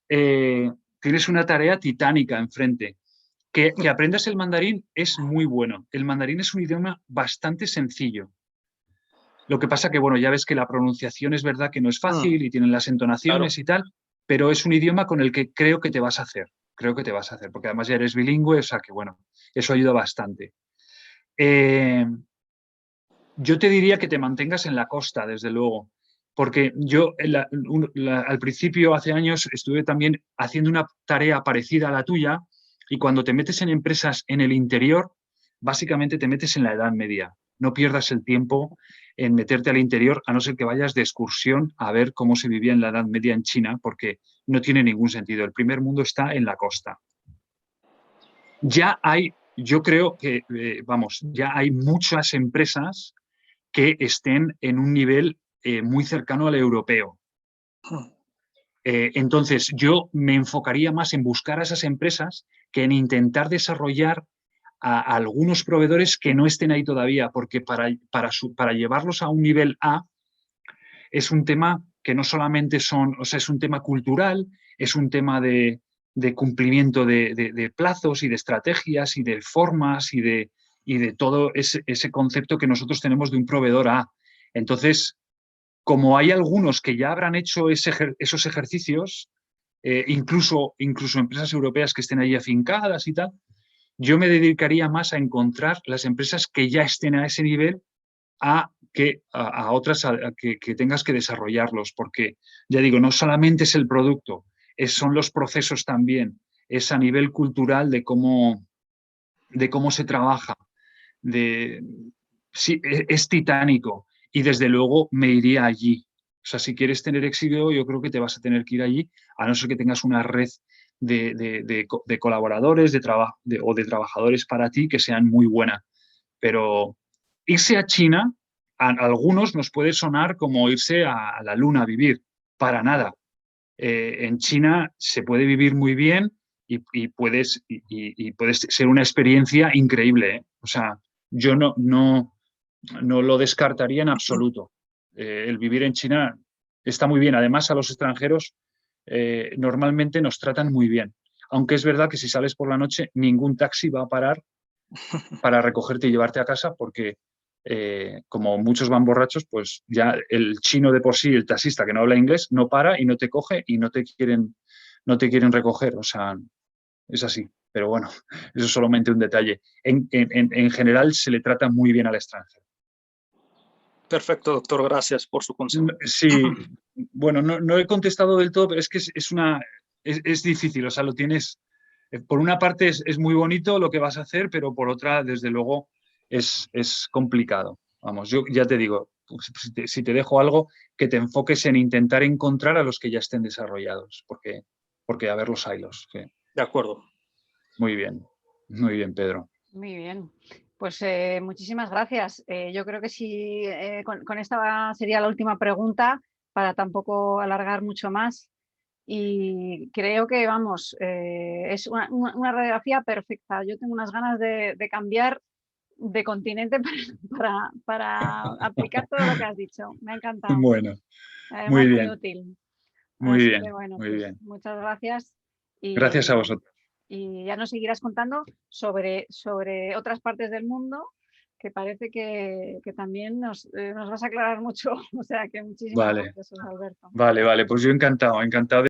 tienes una tarea titánica enfrente. Que aprendas el mandarín es muy bueno. El mandarín es un idioma bastante sencillo. Lo que pasa que, bueno, ya ves que la pronunciación es verdad que no es fácil y tienen las Claro. entonaciones y tal, pero es un idioma con el que creo que te vas a hacer. Creo que te vas a hacer, porque además ya eres bilingüe, o sea que, bueno, eso ayuda bastante. Yo te diría que te mantengas en la costa, desde luego, porque yo al principio, hace años, estuve también haciendo una tarea parecida a la tuya y cuando te metes en empresas en el interior, básicamente te metes en la Edad Media. No pierdas el tiempo en meterte al interior, a no ser que vayas de excursión a ver cómo se vivía en la Edad Media en China, porque no tiene ningún sentido. El primer mundo está en la costa. Ya hay, yo creo que, vamos, ya hay muchas empresas que estén en un nivel muy cercano al europeo. Entonces, yo me enfocaría más en buscar a esas empresas que en intentar desarrollar a algunos proveedores que no estén ahí todavía, porque para llevarlos a un nivel A es un tema que no solamente son, o sea, es un tema cultural, es un tema de cumplimiento de plazos y de estrategias y de formas y de todo ese concepto que nosotros tenemos de un proveedor A. Entonces, como hay algunos que ya habrán hecho esos ejercicios, incluso empresas europeas que estén ahí afincadas y tal, yo me dedicaría más a encontrar las empresas que ya estén a ese nivel a otras que tengas que desarrollarlos, porque ya digo, no solamente es el producto, son los procesos también, es a nivel cultural de cómo se trabaja, sí, es titánico y desde luego me iría allí. O sea, si quieres tener éxito, yo creo que te vas a tener que ir allí, a no ser que tengas una red de colaboradores o de trabajadores para ti que sean muy buena. Pero irse a China, a algunos nos puede sonar como irse a la luna a vivir. Para nada. En China se puede vivir muy bien y puedes ser una experiencia increíble, ¿eh? O sea, yo no lo descartaría en absoluto. El vivir en China está muy bien. Además, a los extranjeros normalmente nos tratan muy bien. Aunque es verdad que si sales por la noche, ningún taxi va a parar para recogerte y llevarte a casa porque como muchos van borrachos, pues ya el chino de por sí, el taxista que no habla inglés, no para y no te coge y no te quieren recoger. O sea, es así. Pero bueno, eso es solamente un detalle. En general se le trata muy bien al extranjero. Perfecto, doctor. Gracias por su consejo. Sí, bueno, no he contestado del todo, pero es que es difícil. O sea, lo tienes. Por una parte es muy bonito lo que vas a hacer, pero por otra, desde luego, es complicado. Vamos, yo ya te digo, si te dejo algo, que te enfoques en intentar encontrar a los que ya estén desarrollados, porque a ver los haylos. Sí. De acuerdo. Muy bien, Pedro. Muy bien. Pues muchísimas gracias. Yo creo que sí, con esta sería la última pregunta para tampoco alargar mucho más. y creo que, vamos, es una radiografía perfecta. Yo tengo unas ganas de cambiar de continente para aplicar todo lo que has dicho. Me ha encantado. Bueno, Además, muy útil. Muy Así bien, que, bueno, muy pues, bien. muchas gracias. Gracias a vosotros. Y ya nos seguirás contando sobre otras partes del mundo, que parece que también nos vas a aclarar mucho. O sea que muchísimas Vale, gracias, Alberto. vale, pues yo encantado de